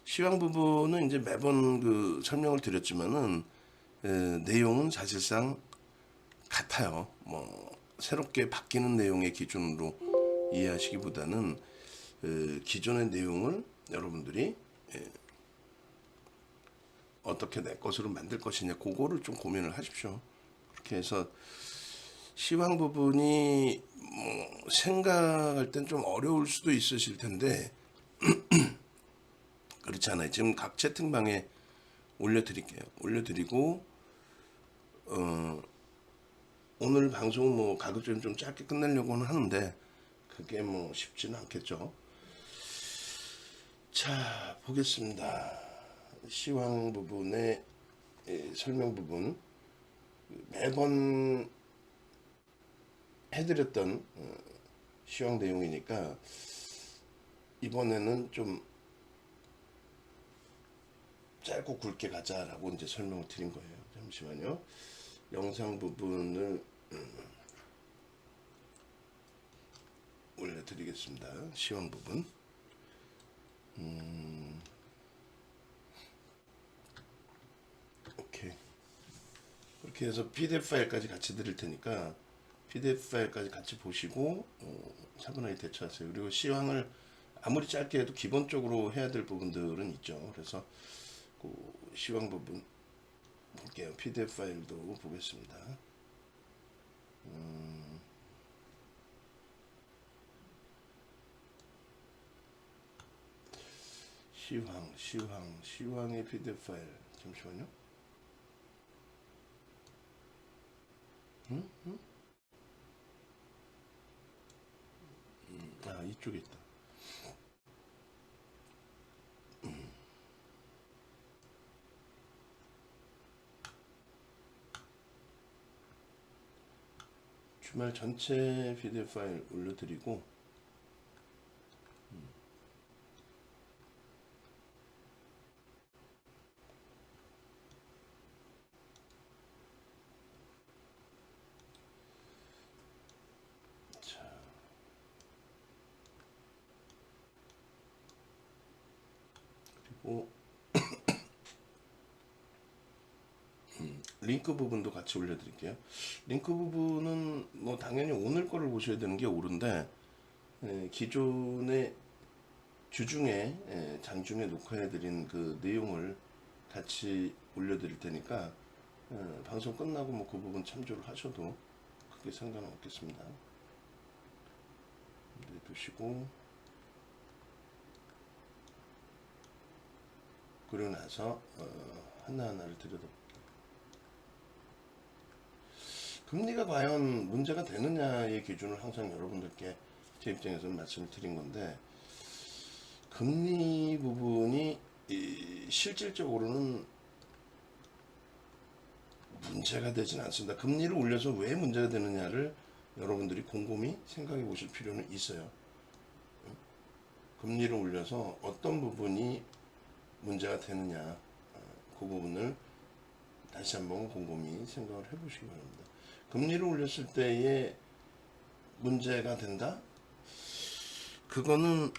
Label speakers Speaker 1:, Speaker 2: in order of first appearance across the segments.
Speaker 1: 시황 부분은 이제 매번 그 설명을 드렸지만은 내용은 사실상 같아요. 뭐 새롭게 바뀌는 내용의 기준으로 이해하시기보다는 기존의 내용을 여러분들이 어떻게 내 것으로 만들 것이냐 그거를 좀 고민을 하십시오. 그렇게 해서 시황 부분이 뭐 생각할 땐 좀 어려울 수도 있으실 텐데 그렇지 않아요. 지금 각 채팅방에 올려드릴게요. 올려드리고 오늘 방송 뭐 가급적이면 좀 짧게 끝내려고는 하는데 그게 뭐 쉽지는 않겠죠. 자, 보겠습니다. 시황 부분의 설명 부분 매번 해드렸던 시황 내용이니까 이번에는 좀 짧고 굵게 가자라고 이제 설명을 드린 거예요. 잠시만요. 영상 부분을 올려드리겠습니다. 시황 부분. 오케이. 그렇게 해서 PDF 파일까지 같이 드릴 테니까 PDF 파일까지 같이 보시고 차분하게 대처하세요. 그리고 시황을 아무리 짧게 해도 기본적으로 해야 될 부분들은 있죠. 그래서 그 시황 부분 볼게요. PDF 파일도 보겠습니다. 시황의 PDF 파일. 잠시만요. 이쪽에 있다. 주말 전체 PDF 파일 올려드리고 자 그리고 링크 부분도 같이 올려드릴게요. 링크 부분은 뭐 당연히 오늘 거를 보셔야 되는 게 옳은데 기존의 주중에 장중에 녹화해드린 그 내용을 같이 올려드릴 테니까 방송 끝나고 뭐 그 부분 참조를 하셔도 크게 상관은 없겠습니다. 두시고 그리고 나서 하나하나를 들여다볼게요. 금리가 과연 문제가 되느냐의 기준을 항상 여러분들께 제 입장에서는 말씀을 드린 건데 금리 부분이 실질적으로는 문제가 되진 않습니다. 금리를 올려서 왜 문제가 되느냐를 여러분들이 곰곰이 생각해 보실 필요는 있어요. 금리를 올려서 어떤 부분이 문제가 되느냐 그 부분을 다시 한번 곰곰이 생각을 해보시기 바랍니다. 금리를 올렸을 때에 문제가 된다? 그거는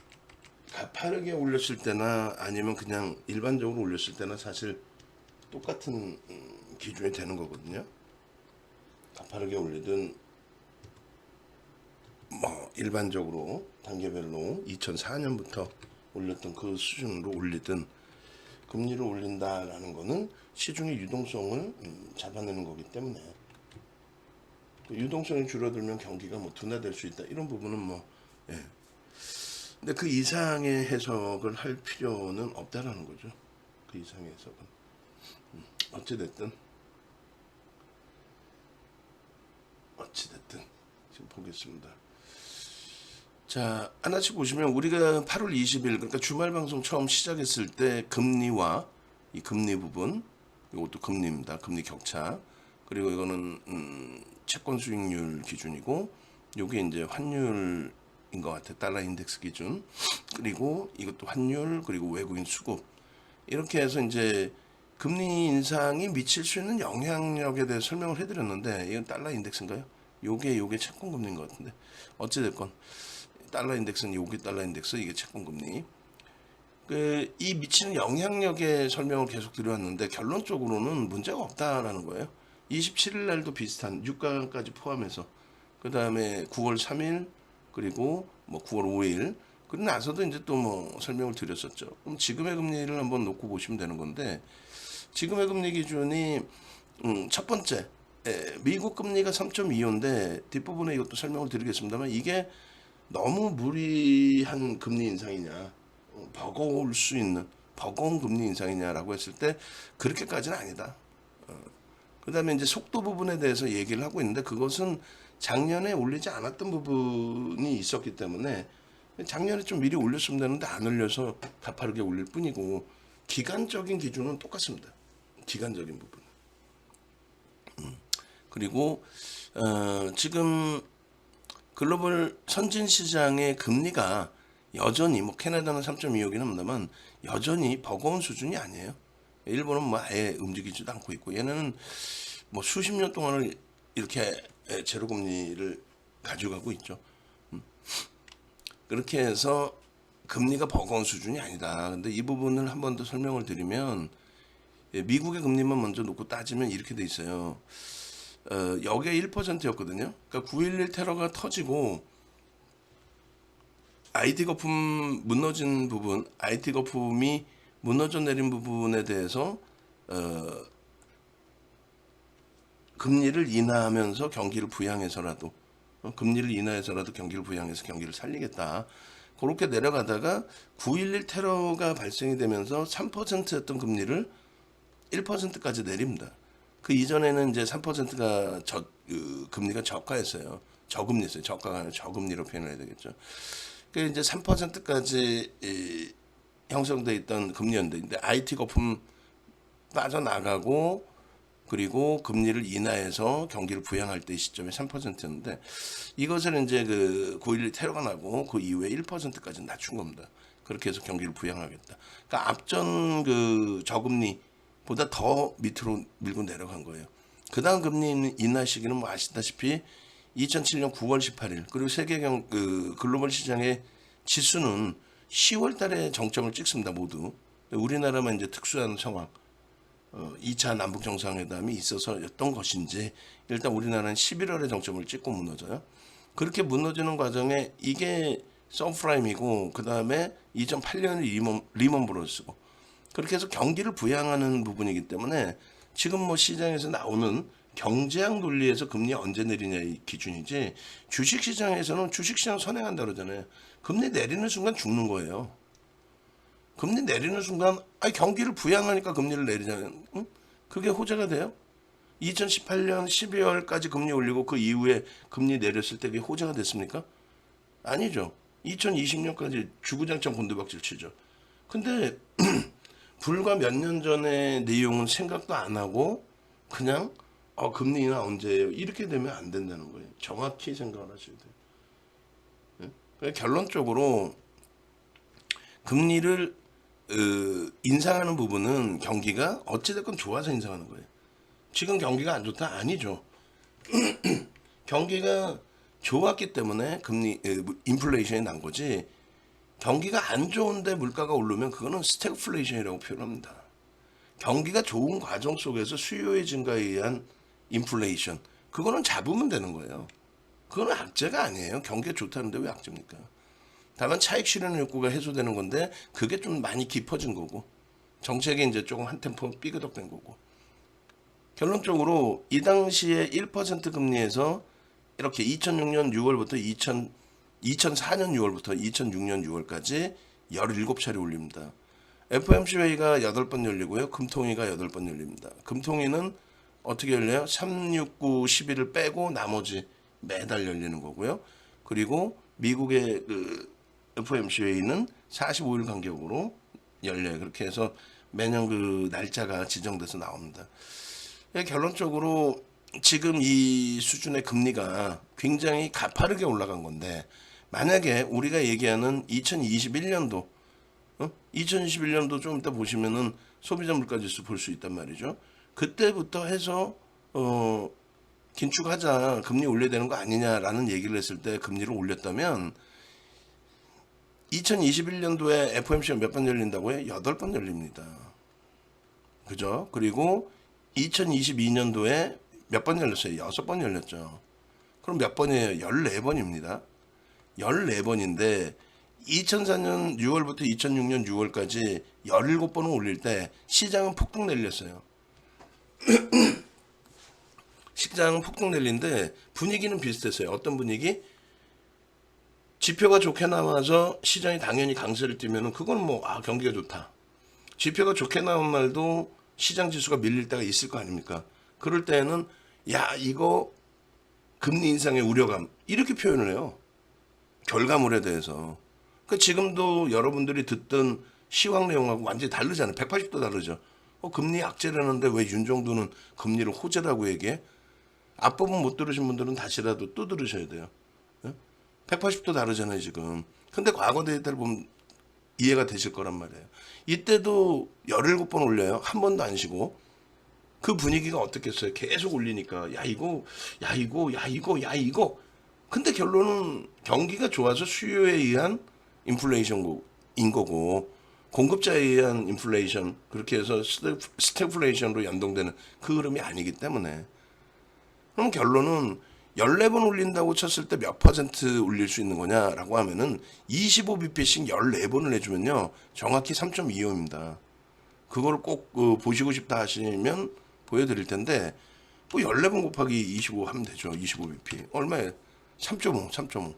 Speaker 1: 가파르게 올렸을 때나 아니면 그냥 일반적으로 올렸을 때나 사실 똑같은 기준이 되는 거거든요. 가파르게 올리든 뭐 일반적으로 단계별로 2004년부터 올렸던 그 수준으로 올리든 금리를 올린다라는 거는 시중의 유동성을 잡아내는 거기 때문에 유동성이 줄어들면 경기가 뭐 둔화될 수 있다 이런 부분은 뭐 근데 그 이상의 해석을 할 필요는 없다라는 거죠. 그 이상의 해석은 어찌됐든 지금 보겠습니다. 자, 하나씩 보시면 우리가 8월 20일 그러니까 주말 방송 처음 시작했을 때 금리와 이 금리 부분 이것도 금리입니다. 금리 격차 그리고 이거는 채권 수익률 기준이고 요게 이제 환율인 것 같아요. 달러 인덱스 기준 그리고 이것도 환율 그리고 외국인 수급 이렇게 해서 이제 금리 인상이 미칠 수 있는 영향력에 대해 설명을 해드렸는데 이건 달러 인덱스인가요? 요게 채권 금리인 것 같은데 어찌됐건 달러 인덱스는 요게 달러 인덱스 이게 채권 금리 이 미치는 영향력의 설명을 계속 드려왔는데 결론적으로는 문제가 없다라는 거예요. 27일 날도 비슷한 유가까지 포함해서 그 다음에 9월 3일 그리고 뭐 9월 5일 그리고 나서도 이제 또 뭐 설명을 드렸었죠. 그럼 지금의 금리를 한번 놓고 보시면 되는 건데 지금의 금리 기준이 첫 번째 미국 금리가 3.25인데 뒷부분에 이것도 설명을 드리겠습니다만 이게 너무 무리한 금리 인상이냐 버거울 수 있는 버거운 금리 인상이냐라고 했을 때 그렇게까지는 아니다. 그 다음에 이제 속도 부분에 대해서 얘기를 하고 있는데 그것은 작년에 올리지 않았던 부분이 있었기 때문에 작년에 좀 미리 올렸으면 되는데 안 올려서 가파르게 올릴 뿐이고 기간적인 기준은 똑같습니다. 기간적인 부분. 그리고 지금 글로벌 선진 시장의 금리가 여전히 뭐 캐나다는 3.25긴 합니다만 여전히 버거운 수준이 아니에요. 일본은 뭐 아예 움직이지도 않고 있고 얘네는 뭐 수십 년 동안을 이렇게 제로 금리를 가져가고 있죠. 그렇게 해서 금리가 버거운 수준이 아니다. 근데 이 부분을 한 번 더 설명을 드리면 미국의 금리만 먼저 놓고 따지면 이렇게 돼 있어요. 여기가 1%였거든요. 그러니까 9.11 테러가 터지고 IT 거품 무너진 부분, IT 거품이 무너져 내린 부분에 대해서 금리를 인하하면서 경기를 부양해서라도 금리를 인하해서라도 경기를 부양해서 경기를 살리겠다. 그렇게 내려가다가 9.11 테러가 발생이 되면서 3%였던 금리를 1%까지 내립니다. 그 이전에는 이제 3%가 금리가 저가였어요. 저금리였어요. 저가가 아니라 저금리로 표현을 해야 되겠죠. 그 이제 3%까지 형성돼 있던 금리였는데, 근데 IT 거품 빠져나가고 그리고 금리를 인하해서 경기를 부양할 때 시점이 3%였는데 이것을 이제 그 9.11 테러가 나고 그 이후에 1%까지 낮춘 겁니다. 그렇게 해서 경기를 부양하겠다. 그러니까 앞전 그 저금리보다 더 밑으로 밀고 내려간 거예요. 그 다음 금리 인하 시기는 뭐 아시다시피 2007년 9월 18일 그리고 세계 글로벌 시장의 지수는 10월 달에 정점을 찍습니다. 모두. 우리나라만 이제 특수한 상황 2차 남북 정상회담이 있어서였던 것인지 일단 우리나라는 11월에 정점을 찍고 무너져요. 그렇게 무너지는 과정에 이게 서프라임이고 그 다음에 2008년 리먼 브로스고 그렇게 해서 경기를 부양하는 부분이기 때문에 지금 뭐 시장에서 나오는 경제학 논리에서 금리 언제 내리냐의 기준이지 주식시장에서는 주식시장 선행한다 그러잖아요. 금리 내리는 순간 죽는 거예요. 금리 내리는 순간 경기를 부양하니까 금리를 내리잖아요. 응? 그게 호재가 돼요? 2018년 12월까지 금리 올리고 그 이후에 금리 내렸을 때 그게 호재가 됐습니까? 아니죠. 2020년까지 주구장창 곤두박질 치죠. 근데 불과 몇 년 전의 내용은 생각도 안 하고 그냥 금리 인하 언제예요? 이렇게 되면 안 된다는 거예요. 정확히 생각을 하셔야 돼요. 그러니까 결론적으로 금리를 인상하는 부분은 경기가 어찌됐건 좋아서 인상하는 거예요. 지금 경기가 안 좋다? 아니죠. 경기가 좋았기 때문에 인플레이션이 난 거지. 경기가 안 좋은데 물가가 오르면 그거는 스태그플레이션이라고 표현합니다. 경기가 좋은 과정 속에서 수요의 증가에 의한 인플레이션 그거는 잡으면 되는 거예요. 그거는 악재가 아니에요. 경기가 좋다는데 왜 악재입니까? 다만 차익 실현 욕구가 해소되는 건데 그게 좀 많이 깊어진 거고 정책이 이제 조금 한 템포 삐그덕된 거고 결론적으로 이 당시에 1% 금리에서 이렇게 2006년 6월부터 2004년 6월부터 2006년 6월까지 17차례 올립니다. FOMC 회의가 8번 열리고요. 금통위가 8번 열립니다. 금통위는 어떻게 열려요? 3, 6, 9, 11을 빼고 나머지 매달 열리는 거고요. 그리고 미국의 FOMC 회의는 45일 간격으로 열려요. 그렇게 해서 매년 그 날짜가 지정돼서 나옵니다. 결론적으로 지금 이 수준의 금리가 굉장히 가파르게 올라간 건데 만약에 우리가 얘기하는 2021년도 2021년도 좀 이따 보시면은 소비자 물가지수 볼 수 있단 말이죠. 그때부터 해서 긴축하자 금리 올려야 되는 거 아니냐라는 얘기를 했을 때 금리를 올렸다면 2021년도에 FOMC가 몇 번 열린다고요? 8번 열립니다. 그죠? 그리고 2022년도에 몇 번 열렸어요? 6번 열렸죠. 그럼 몇 번이에요? 14번입니다. 14번인데 2004년 6월부터 2006년 6월까지 17번을 올릴 때 시장은 폭등 내렸어요. 시장은 폭등 내린데 분위기는 비슷했어요. 어떤 분위기? 지표가 좋게 나와서 시장이 당연히 강세를 띠면은 그건 뭐 경기가 좋다. 지표가 좋게 나온 날도 시장 지수가 밀릴 때가 있을 거 아닙니까? 그럴 때는 야 이거 금리 인상의 우려감 이렇게 표현을 해요. 결과물에 대해서. 그 지금도 여러분들이 듣던 시황 내용하고 완전히 다르잖아요. 180도 다르죠. 금리 악재라는데 왜 윤정도는 금리를 호재라고 얘기해? 앞부분 못 들으신 분들은 다시라도 또 들으셔야 돼요. 180도 다르잖아요 지금. 근데 과거 데이터를 보면 이해가 되실 거란 말이에요. 이때도 17번 올려요. 한 번도 안 쉬고. 그 분위기가 어떻겠어요? 계속 올리니까 야 이거 야 이거 야 이거 야 이거. 근데 결론은 경기가 좋아서 수요에 의한 인플레이션인 거고 공급자에 의한 인플레이션 그렇게 해서 스태플레이션으로 연동되는 그 흐름이 아니기 때문에 그럼 결론은 14번 올린다고 쳤을 때 몇 퍼센트 올릴 수 있는 거냐라고 하면은 25bp씩 14번을 해주면요 정확히 3.25입니다. 그걸 꼭 보시고 싶다 하시면 보여드릴 텐데 뭐 14번 곱하기 25 하면 되죠. 25bp 얼마예요? 3.25가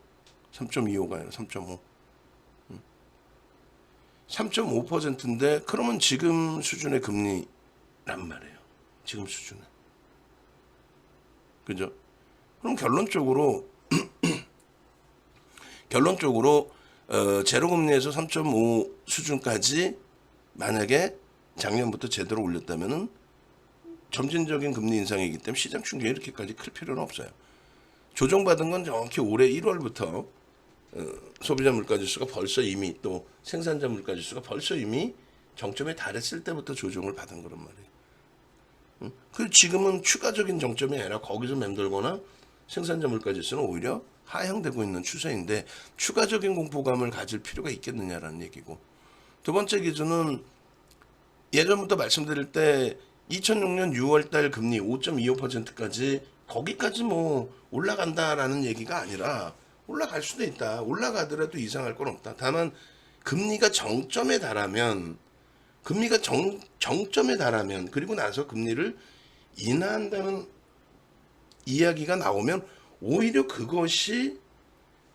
Speaker 1: 아니라 3.5 3.5%인데 그러면 지금 수준의 금리란 말이에요. 지금 수준은. 그죠? 그럼 결론적으로 제로금리에서 3.5 수준까지 만약에 작년부터 제대로 올렸다면은 점진적인 금리 인상이기 때문에 시장 충격이 이렇게까지 클 필요는 없어요. 조정받은 건 정확히 올해 1월부터 소비자 물가지수가 벌써 이미 또 생산자 물가지수가 벌써 이미 정점에 달했을 때부터 조정을 받은 거란 말이에요. 그 지금은 추가적인 정점이 아니라 거기서 맴돌거나 생산자 물가지수는 오히려 하향되고 있는 추세인데 추가적인 공포감을 가질 필요가 있겠느냐라는 얘기고 두 번째 기준은 예전부터 말씀드릴 때 2006년 6월달 금리 5.25%까지 거기까지 뭐 올라간다라는 얘기가 아니라 올라갈 수도 있다. 올라가더라도 이상할 건 없다. 다만 금리가 정점에 달하면 정점에 달하면 그리고 나서 금리를 인하한다는 이야기가 나오면 오히려 그것이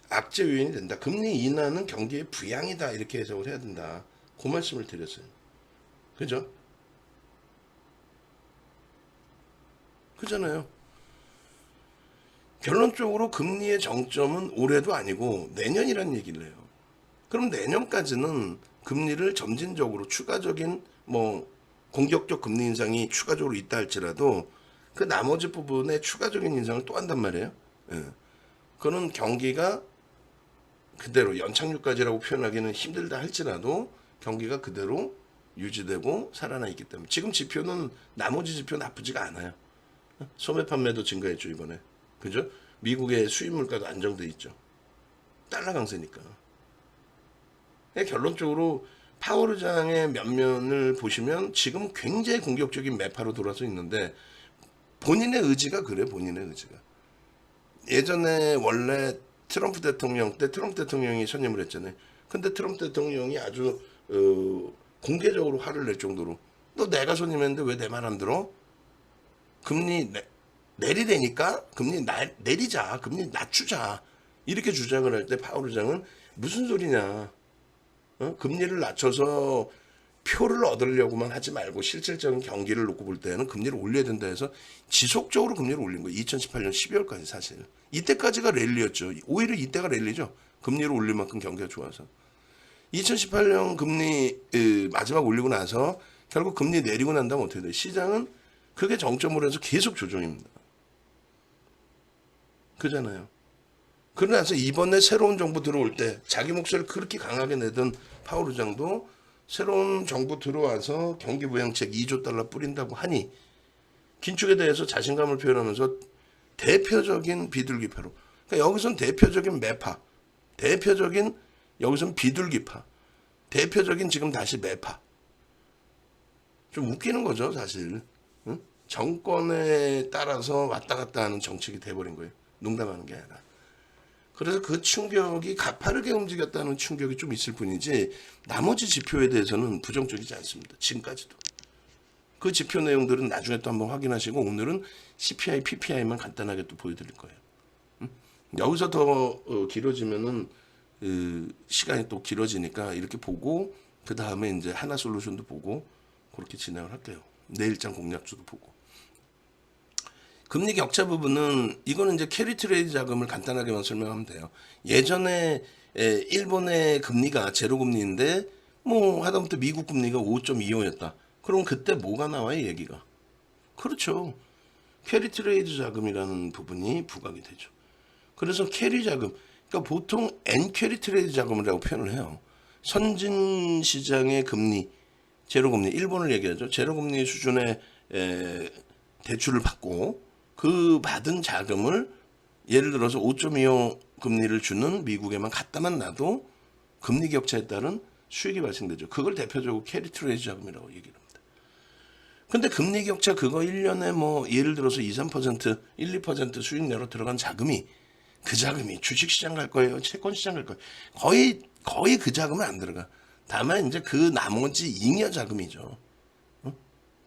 Speaker 1: 악재 요인이 된다. 금리 인하는 경기의 부양이다. 이렇게 해석을 해야 된다. 그 말씀을 드렸어요. 그죠? 그잖아요. 결론적으로 금리의 정점은 올해도 아니고 내년이란 얘기를 해요. 그럼 내년까지는 금리를 점진적으로 추가적인 뭐 공격적 금리 인상이 추가적으로 있다 할지라도 그 나머지 부분에 추가적인 인상을 또 한단 말이에요. 예. 그는 경기가 그대로 연착륙까지라고 표현하기는 힘들다 할지라도 경기가 그대로 유지되고 살아나 있기 때문에 지금 지표는 나머지 지표 나쁘지가 않아요. 소매 판매도 증가했죠 이번에. 그죠? 미국의 수입 물가도 안정돼 있죠. 달러 강세니까. 결론적으로 파월 의장의 면면을 보시면 지금 굉장히 공격적인 매파로 돌아서 있는데 본인의 의지가 그래. 본인의 의지가. 예전에 원래 트럼프 대통령 때 트럼프 대통령이 선임을 했잖아요. 근데 트럼프 대통령이 아주 공개적으로 화를 낼 정도로 너 내가 선임했는데 왜 내 말 안 들어? 금리 내리라니까 금리 내리자. 금리 낮추자. 이렇게 주장을 할 때 파월 의장은 무슨 소리냐. 금리를 낮춰서 표를 얻으려고만 하지 말고 실질적인 경기를 놓고 볼 때는 금리를 올려야 된다 해서 지속적으로 금리를 올린 거예요. 2018년 12월까지 사실. 이때까지가 랠리였죠. 오히려 이때가 랠리죠. 금리를 올릴 만큼 경기가 좋아서. 2018년 금리 마지막 올리고 나서 결국 금리 내리고 난 다음에 어떻게 돼요? 시장은 그게 정점으로 해서 계속 조정입니다. 그잖아요. 그러고 나서 이번에 새로운 정부 들어올 때 자기 목소리를 그렇게 강하게 내던 파월 의장도 새로운 정부 들어와서 경기 부양책 2조 달러 뿌린다고 하니 긴축에 대해서 자신감을 표현하면서 대표적인 비둘기표로 그러니까 여기선 대표적인 매파 대표적인 여기서는 비둘기파. 대표적인 지금 다시 매파. 좀 웃기는 거죠, 사실. 응? 정권에 따라서 왔다 갔다 하는 정책이 돼버린 거예요. 농담하는 게 아니라. 그래서 그 충격이 가파르게 움직였다는 충격이 좀 있을 뿐이지 나머지 지표에 대해서는 부정적이지 않습니다. 지금까지도. 그 지표 내용들은 나중에 또 한번 확인하시고 오늘은 CPI, PPI만 간단하게 또 보여드릴 거예요. 여기서 더 길어지면은 시간이 또 길어지니까 이렇게 보고 그 다음에 이제 하나솔루션도 보고 그렇게 진행을 할게요. 내일장 공략주도 보고. 금리 격차 부분은 이거는 이제 캐리 트레이드 자금을 간단하게만 설명하면 돼요. 예전에 일본의 금리가 제로 금리인데 뭐 하다못해 미국 금리가 5.25였다. 그럼 그때 뭐가 나와요, 얘기가? 그렇죠. 캐리 트레이드 자금이라는 부분이 부각이 되죠. 그래서 캐리 자금, 그러니까 보통 엔캐리 트레이드 자금이라고 표현을 해요. 선진 시장의 금리, 제로 금리, 일본을 얘기하죠. 제로 금리 수준의 대출을 받고 그 받은 자금을 예를 들어서 5.25 금리를 주는 미국에만 갖다만 놔도 금리 격차에 따른 수익이 발생되죠. 그걸 대표적으로 캐리 트레이드 자금이라고 얘기를 합니다. 근데 금리 격차 그거 1년에 뭐 예를 들어서 2, 3%, 1, 2% 수익 내로 들어간 자금이 그 자금이 주식시장 갈 거예요? 채권시장 갈 거예요? 거의 그 자금은 안 들어가. 다만 이제 그 나머지 잉여 자금이죠.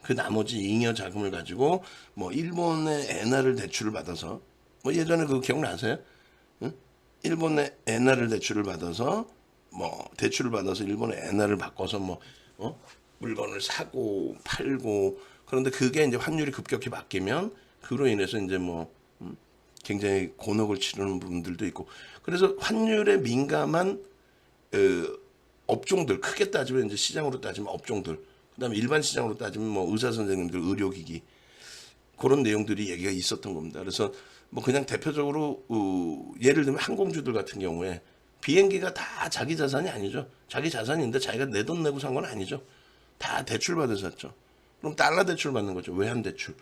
Speaker 1: 그 나머지 잉여 자금을 가지고 뭐 일본의 엔화를 대출을 받아서 뭐 예전에 그거 기억나세요? 일본의 엔화를 대출을 받아서 뭐 대출을 받아서 일본의 엔화를 바꿔서 뭐 물건을 사고 팔고 그런데 그게 이제 환율이 급격히 바뀌면 그로 인해서 이제 뭐 굉장히 곤혹을 치르는 부분들도 있고 그래서 환율에 민감한 업종들 크게 따지면 이제 시장으로 따지면 업종들 그다음에 일반 시장으로 따지면 뭐 의사 선생님들 의료기기 그런 내용들이 얘기가 있었던 겁니다. 그래서 뭐 그냥 대표적으로 예를 들면 항공주들 같은 경우에 비행기가 다 자기 자산이 아니죠. 자기 자산인데 자기가 내 돈 내고 산 건 아니죠. 다 대출 받아서 샀죠. 그럼 달러 대출 받는 거죠. 외환 대출.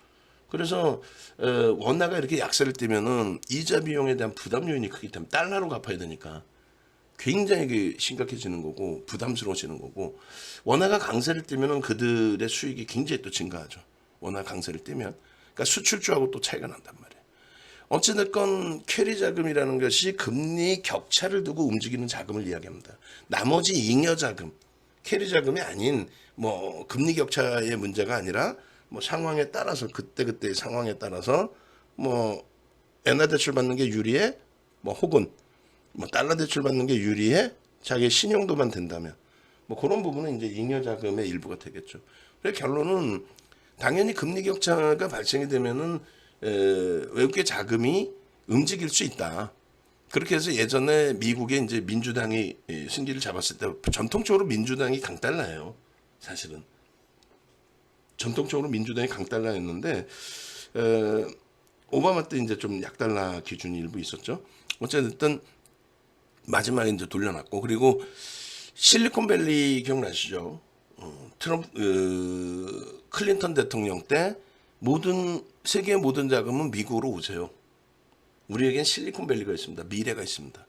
Speaker 1: 그래서 원화가 이렇게 약세를 띠면은 이자 비용에 대한 부담 요인이 크기 때문에 달러로 갚아야 되니까 굉장히 심각해지는 거고 부담스러워지는 거고 원화가 강세를 띠면은 그들의 수익이 굉장히 또 증가하죠. 원화 강세를 띠면 그러니까 수출주하고 또 차이가 난단 말이에요. 어찌됐건 캐리 자금이라는 것이 금리 격차를 두고 움직이는 자금을 이야기합니다. 나머지 잉여 자금, 캐리 자금이 아닌 뭐 금리 격차의 문제가 아니라 뭐 상황에 따라서 그때그때의 상황에 따라서 뭐 엔화 대출 받는 게 유리해 뭐 혹은 뭐 달러 대출 받는 게 유리해 자기 신용도만 된다면 뭐 그런 부분은 이제 잉여 자금의 일부가 되겠죠. 그래서 결론은 당연히 금리 격차가 발생이 되면은 외국의 자금이 움직일 수 있다. 그렇게 해서 예전에 미국의 이제 민주당이 승기를 잡았을 때 전통적으로 민주당이 강달러예요. 사실은 전통적으로 민주당이 강달러였는데 오바마 때 이제 좀 약달러 기준이 일부 있었죠. 어쨌든 마지막에 이제 돌려놨고 그리고 실리콘밸리 기억나시죠? 클린턴 대통령 때 세계의 모든 자금은 미국으로 오세요. 우리에겐 실리콘밸리가 있습니다. 미래가 있습니다.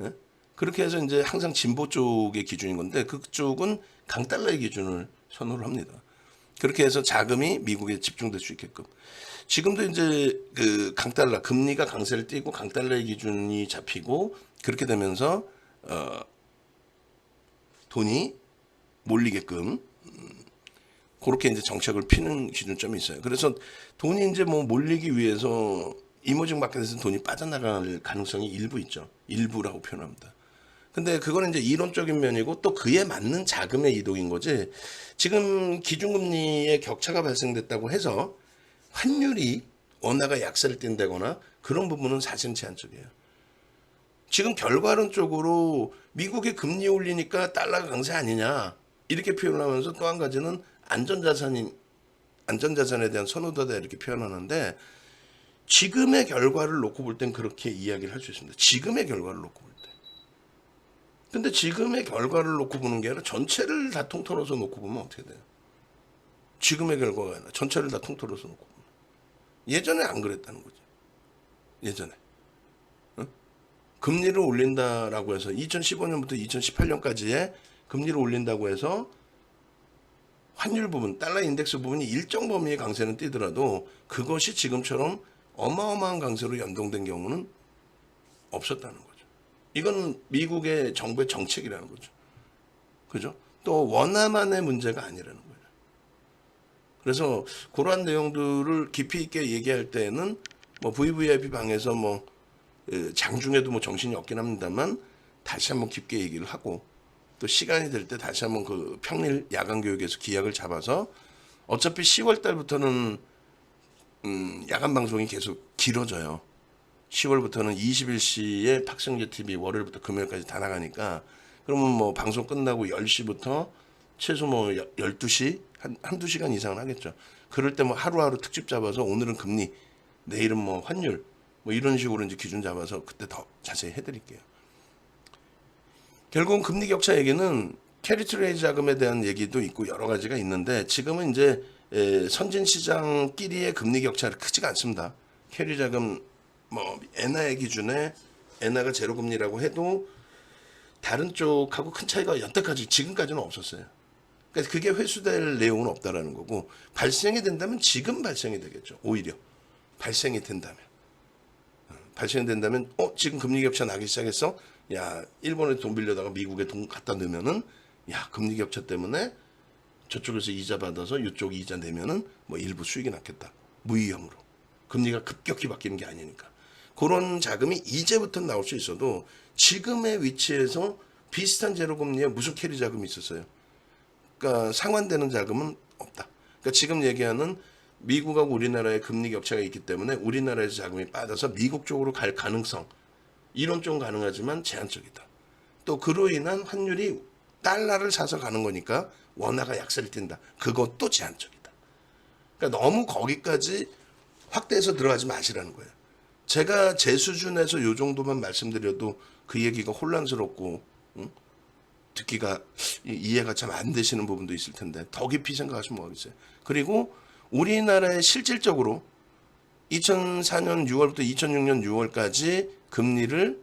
Speaker 1: 예? 그렇게 해서 이제 항상 진보 쪽의 기준인 건데 그쪽은 강달러의 기준을 선호를 합니다. 그렇게 해서 자금이 미국에 집중될 수 있게끔. 지금도 이제 그 강달러 금리가 강세를 띠고 강달러의 기준이 잡히고 그렇게 되면서 돈이 몰리게끔 그렇게 이제 정책을 피는 기준점이 있어요. 그래서 돈이 이제 뭐 몰리기 위해서 이모징 마켓에서 돈이 빠져나갈 가능성이 일부 있죠. 일부라고 표현합니다. 근데 그거는 이제 이론적인 면이고 또 그에 맞는 자금의 이동인 거지. 지금 기준금리의 격차가 발생됐다고 해서 환율이 원화가 약세를 띈다거나 그런 부분은 사실은 제한적이에요. 지금 결과론적으로 미국이 금리 올리니까 달러가 강세 아니냐 이렇게 표현을 하면서 또 한 가지는 안전자산에 대한 선호도다 이렇게 표현하는데 지금의 결과를 놓고 볼 땐 그렇게 이야기를 할 수 있습니다. 지금의 결과를 놓고 볼 때. 근데 지금의 결과를 놓고 보는 게 아니라 전체를 다 통틀어서 놓고 보면 어떻게 돼요? 지금의 결과가 아니라 전체를 다 통틀어서 놓고 보면. 예전에 안 그랬다는 거죠. 예전에. 금리를 올린다라고 해서 2015년부터 2018년까지의 금리를 올린다고 해서 환율 부분, 달러 인덱스 부분이 일정 범위의 강세는 띄더라도 그것이 지금처럼 어마어마한 강세로 연동된 경우는 없었다는 거죠. 이건 미국의 정부의 정책이라는 거죠. 그죠? 또 원화만의 문제가 아니라는 거예요. 그래서 그러한 내용들을 깊이 있게 얘기할 때는 뭐 VVIP 방에서 뭐 장중에도 뭐 정신이 없긴 합니다만 다시 한번 깊게 얘기를 하고 또 시간이 될 때 다시 한번 그 평일 야간 교육에서 기약을 잡아서 어차피 10월 달부터는 야간 방송이 계속 길어져요. 10월부터는 21시에 탁성재 TV 월요일부터 금요일까지 다 나가니까 그러면 뭐 방송 끝나고 10시부터 최소 뭐 12시 한두 시간 이상은 하겠죠. 그럴 때 뭐 하루하루 특집 잡아서 오늘은 금리, 내일은 뭐 환율 뭐 이런 식으로 이제 기준 잡아서 그때 더 자세히 해드릴게요. 결국은 금리 격차 얘기는 캐리 트레이드 자금에 대한 얘기도 있고 여러 가지가 있는데 지금은 이제 선진 시장끼리의 금리 격차가 크지가 않습니다. 캐리 자금 뭐 엔화의 기준에 엔화가 제로 금리라고 해도 다른 쪽하고 큰 차이가 여태까지 지금까지는 없었어요. 그러니까 그게 회수될 내용은 없다라는 거고 발생이 된다면 지금 발생이 되겠죠. 오히려 발생이 된다면 지금 금리 격차 나기 시작했어. 야 일본에 돈 빌려다가 미국에 돈 갖다 넣으면은 야 금리 격차 때문에 저쪽에서 이자 받아서 이쪽 이자 내면은 뭐 일부 수익이 났겠다. 무위험으로 금리가 급격히 바뀌는 게 아니니까 그런 자금이 이제부터 나올 수 있어도 지금의 위치에서 비슷한 제로금리에 무슨 캐리 자금이 있었어요. 그러니까 상환되는 자금은 없다. 그러니까 지금 얘기하는 미국하고 우리나라의 금리 격차가 있기 때문에 우리나라에서 자금이 빠져서 미국 쪽으로 갈 가능성 이론적으로 가능하지만 제한적이다. 또 그로 인한 환율이 달러를 사서 가는 거니까 원화가 약세를 띈다. 그것도 제한적이다. 그러니까 너무 거기까지 확대해서 들어가지 마시라는 거예요. 제가 제 수준에서 요 정도만 말씀드려도 그 얘기가 혼란스럽고 듣기가 이해가 참 안 되시는 부분도 있을 텐데 더 깊이 생각하시면 뭐하겠어요. 그리고 우리나라의 실질적으로 2004년 6월부터 2006년 6월까지 금리를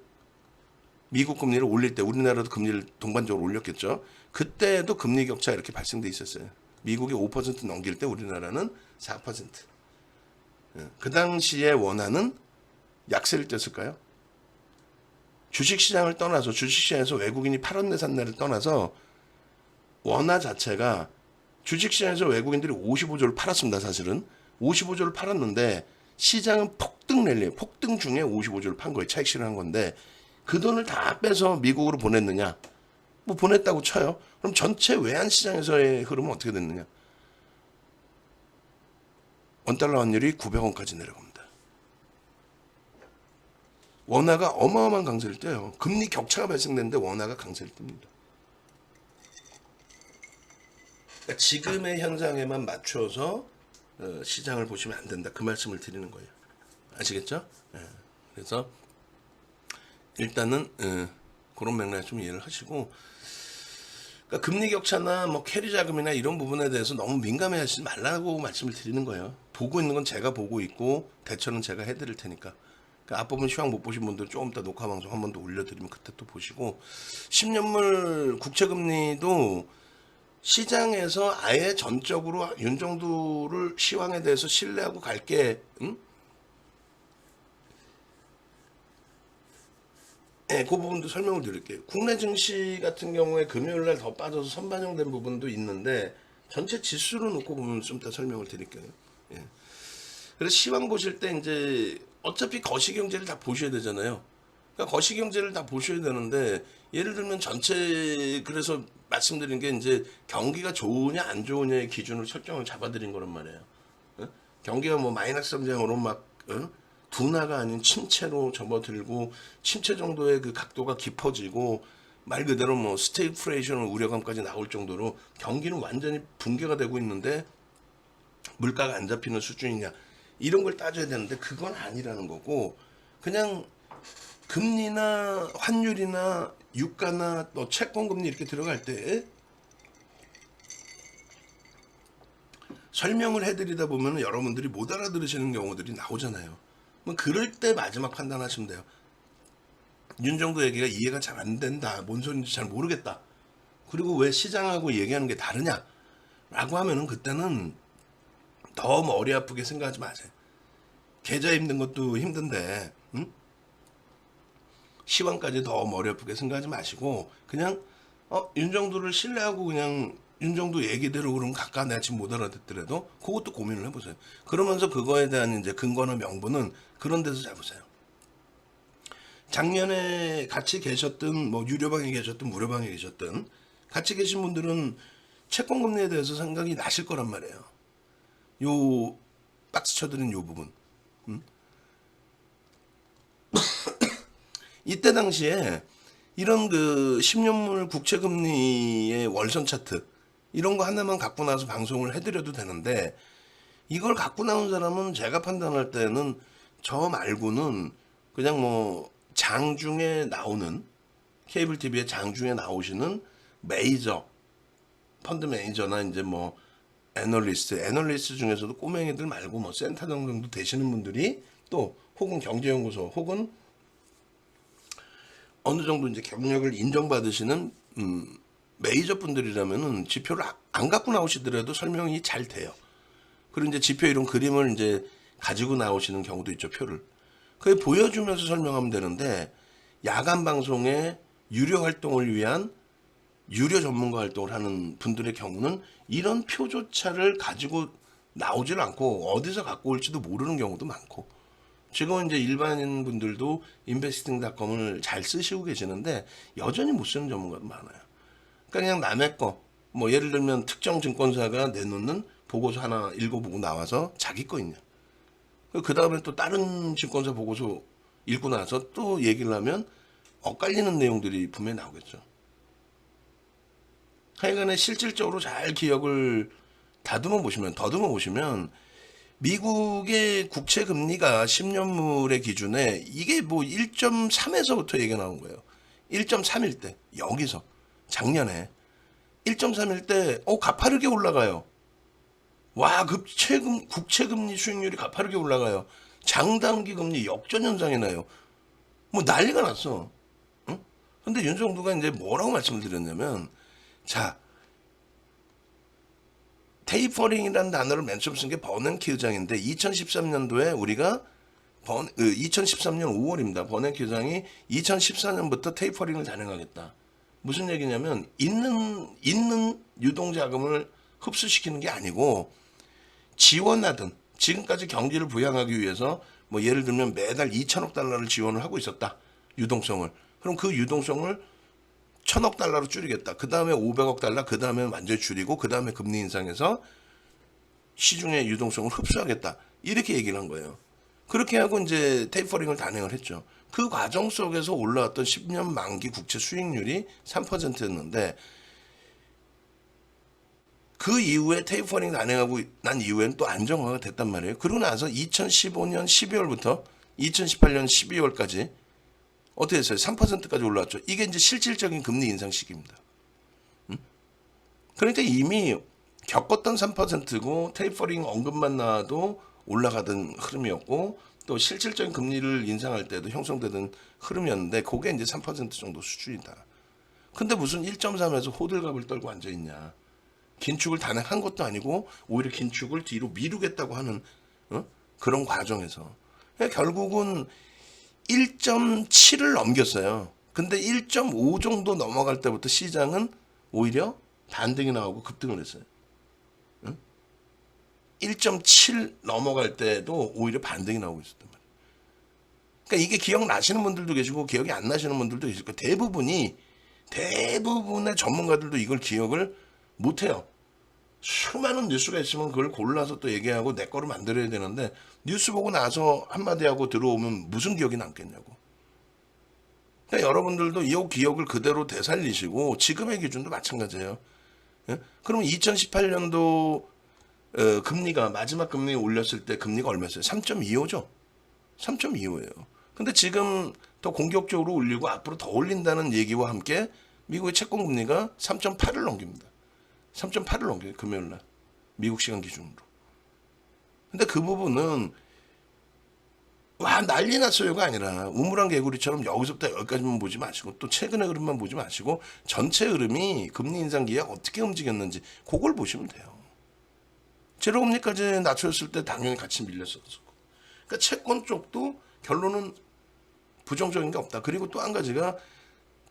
Speaker 1: 미국 금리를 올릴 때 우리나라도 금리를 동반적으로 올렸겠죠. 그때도 금리 격차 이렇게 발생돼 있었어요. 미국이 5% 넘길 때 우리나라는 4%. 그 당시에 원화는 약세를 띄었을까요? 주식시장을 떠나서 주식시장에서 외국인이 팔았네 샀네를 떠나서 원화 자체가 주식시장에서 외국인들이 55조를 팔았습니다. 사실은 55조를 팔았는데 시장은 폭등 랠리 폭등 중에 55조를 판 거예요. 차익 실현한 건데 그 돈을 다 빼서 미국으로 보냈느냐? 뭐 보냈다고 쳐요. 그럼 전체 외환시장에서의 흐름은 어떻게 됐느냐? 원달러 환율이 900원까지 내려갑니다. 원화가 어마어마한 강세를 떼요. 금리 격차가 발생되는데 원화가 강세를 띱니다. 그러니까 지금의 현상에만 맞춰서 시장을 보시면 안 된다. 그 말씀을 드리는 거예요. 아시겠죠? 그래서 일단은 그런 맥락 좀 이해를 하시고 그러니까 금리 격차나 뭐 캐리 자금이나 이런 부분에 대해서 너무 민감해 하시지 말라고 말씀을 드리는 거예요. 보고 있는 건 제가 보고 있고 대처는 제가 해드릴 테니까. 그러니까 앞부분 시황 못 보신 분들 조금 이따 녹화 방송 한 번 더 올려드리면 그때 또 보시고 10년물 국채금리도 시장에서 아예 전적으로 윤정두를 시황에 대해서 신뢰하고 갈게 네, 그 부분도 설명을 드릴게요. 국내 증시 같은 경우에 금요일날 더 빠져서 선반영된 부분도 있는데 전체 지수로 놓고 보면 좀 더 설명을 드릴게요. 예. 그래서 시황 보실 때 이제 어차피 거시경제를 다 보셔야 되잖아요. 그러니까 거시경제를 다 보셔야 되는데 예를 들면 전체 그래서 말씀드린 게 이제 경기가 좋으냐 안 좋으냐의 기준으로 설정을 잡아드린 거란 말이에요. 어? 경기가 뭐 마이너스 3장으로 막 둔화가 아닌 침체로 접어들고 침체 정도의 그 각도가 깊어지고 말 그대로 뭐 스태그플레이션 우려감까지 나올 정도로 경기는 완전히 붕괴가 되고 있는데 물가가 안 잡히는 수준이냐 이런 걸 따져야 되는데 그건 아니라는 거고 그냥 금리나 환율이나 유가나 또 채권금리 이렇게 들어갈 때 설명을 해드리다 보면 여러분들이 못 알아들으시는 경우들이 나오잖아요. 그럴 때 마지막 판단하시면 돼요. 윤정도 얘기가 이해가 잘 안 된다. 뭔 소리인지 잘 모르겠다. 그리고 왜 시장하고 얘기하는 게 다르냐? 라고 하면은 그때는 더 머리 아프게 생각하지 마세요. 계좌 힘든 것도 힘든데, 응? 시황까지 더 머리 아프게 생각하지 마시고, 그냥, 윤정도를 신뢰하고 그냥 윤정도 얘기대로 그럼 각각 내가 지금 못 알아듣더라도 그것도 고민을 해보세요. 그러면서 그거에 대한 이제 근거나 명분은 그런 데서 잡으세요. 작년에 같이 계셨든 뭐 유료방에 계셨든 무료방에 계셨든 같이 계신 분들은 채권금리에 대해서 생각이 나실 거란 말이에요. 요 박스 쳐드린 요 부분. 이때 당시에 이런 그 10년물 국채금리의 월선 차트 이런 거 하나만 갖고 나서 방송을 해드려도 되는데 이걸 갖고 나온 사람은 제가 판단할 때는 저 말고는 그냥 뭐 장중에 나오는 케이블 TV에 장중에 나오시는 메이저 펀드 매니저나 이제 뭐 애널리스트 중에서도 꼬맹이들 말고 뭐 센터장 정도 되시는 분들이 또 혹은 경제연구소 혹은 어느 정도 이제 경력을 인정받으시는 메이저 분들이라면은 지표를 안 갖고 나오시더라도 설명이 잘 돼요. 그리고 이제 지표 이런 그림을 이제 가지고 나오시는 경우도 있죠, 표를. 그게 보여주면서 설명하면 되는데 야간 방송에 유료 활동을 위한 유료 전문가 활동을 하는 분들의 경우는 이런 표조차를 가지고 나오질 않고 어디서 갖고 올지도 모르는 경우도 많고 지금 이제 일반인 분들도 investing.com을 잘 쓰시고 계시는데 여전히 못 쓰는 전문가도 많아요. 그러니까 그냥 남의 거, 뭐 예를 들면 특정 증권사가 내놓는 보고서 하나 읽어보고 나와서 자기 거 있냐. 그 다음에 또 다른 증권사 보고서 읽고 나서 또 얘기를 하면 엇갈리는 내용들이 분명히 나오겠죠. 하여간에 실질적으로 잘 기억을 더듬어 보시면 미국의 국채 금리가 10년물의 기준에 이게 뭐 1.3에서부터 얘기가 나온 거예요. 1.3일 때 여기서 작년에 1.3일 때 가파르게 올라가요. 와, 국채 금리 수익률이 가파르게 올라가요. 장단기 금리 역전 현상이 나요. 뭐 난리가 났어. 응? 근데 윤석도가 이제 뭐라고 말씀을 드렸냐면 자, 테이퍼링이라는 단어를 맨 처음 쓴 게 버냉키 의장인데 2013년도에 우리가 2013년 5월입니다. 버냉키 의장이 2014년부터 테이퍼링을 단행하겠다. 무슨 얘기냐면 있는 유동자금을 흡수시키는 게 아니고 지원하든 지금까지 경기를 부양하기 위해서 뭐 예를 들면 매달 2천억 달러를 지원을 하고 있었다. 유동성을. 그럼 그 유동성을 1,000억 달러로 줄이겠다. 그 다음에 500억 달러, 그 다음에 완전히 줄이고, 그 다음에 금리 인상해서 시중의 유동성을 흡수하겠다. 이렇게 얘기를 한 거예요. 그렇게 하고 이제 테이퍼링을 단행을 했죠. 그 과정 속에서 올라왔던 10년 만기 국채 수익률이 3%였는데, 그 이후에 테이퍼링 단행하고 난 이후에는 또 안정화가 됐단 말이에요. 그러고 나서 2015년 12월부터 2018년 12월까지 어떻게 했어요? 3%까지 올라왔죠. 이게 이제 실질적인 금리 인상 시기입니다. 그러니까 이미 겪었던 3%고 테이퍼링 언급만 나와도 올라가던 흐름이었고 또 실질적인 금리를 인상할 때도 형성되던 흐름이었는데 그게 이제 3% 정도 수준이다. 근데 무슨 1.3에서 호들갑을 떨고 앉아있냐. 긴축을 단행한 것도 아니고 오히려 긴축을 뒤로 미루겠다고 하는 그런 과정에서 결국은 1.7을 넘겼어요. 근데 1.5 정도 넘어갈 때부터 시장은 오히려 반등이 나오고 급등을 했어요. 1.7 넘어갈 때도 오히려 반등이 나오고 있었단 말이에요. 그러니까 이게 기억나시는 분들도 계시고 기억이 안 나시는 분들도 있을 거예요. 대부분의 전문가들도 이걸 기억을 못해요. 수많은 뉴스가 있으면 그걸 골라서 또 얘기하고 내 거로 만들어야 되는데 뉴스 보고 나서 한마디 하고 들어오면 무슨 기억이 남겠냐고. 그러니까 여러분들도 이 기억을 그대로 되살리시고 지금의 기준도 마찬가지예요. 예? 그러면 2018년도 금리가 마지막 금리 올렸을 때 금리가 얼마였어요? 3.25죠. 3.25예요. 근데 지금 더 공격적으로 올리고 앞으로 더 올린다는 얘기와 함께 미국의 채권 금리가 3.8을 넘깁니다. 3.8을 넘겨요. 금요일날. 미국 시간 기준으로. 근데 그 부분은 와 난리 났어요가 아니라 우물안 개구리처럼 여기서부터 여기까지만 보지 마시고 또 최근의 흐름만 보지 마시고 전체 흐름이 금리 인상 기회가 어떻게 움직였는지 그걸 보시면 돼요. 제로금리까지 낮췄을 때 당연히 같이 밀렸었고, 그러니까 채권 쪽도 결론은 부정적인 게 없다. 그리고 또 한 가지가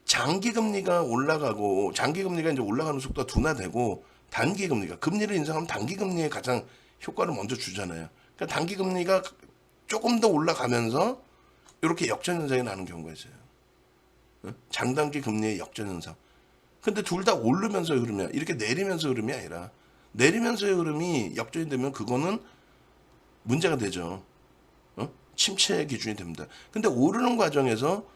Speaker 1: 장기금리가 올라가고 장기금리가 이제 올라가는 속도가 둔화되고 단기금리가 금리를 인상하면 단기금리에 가장 효과를 먼저 주잖아요. 그러니까 단기금리가 조금 더 올라가면서 이렇게 역전현상이 나는 경우가 있어요. 장단기 금리의 역전현상. 근데 둘 다 오르면서 흐름이야. 이렇게 내리면서 흐름이 아니라 내리면서의 흐름이 역전이 되면 그거는 문제가 되죠. 침체 기준이 됩니다. 근데 오르는 과정에서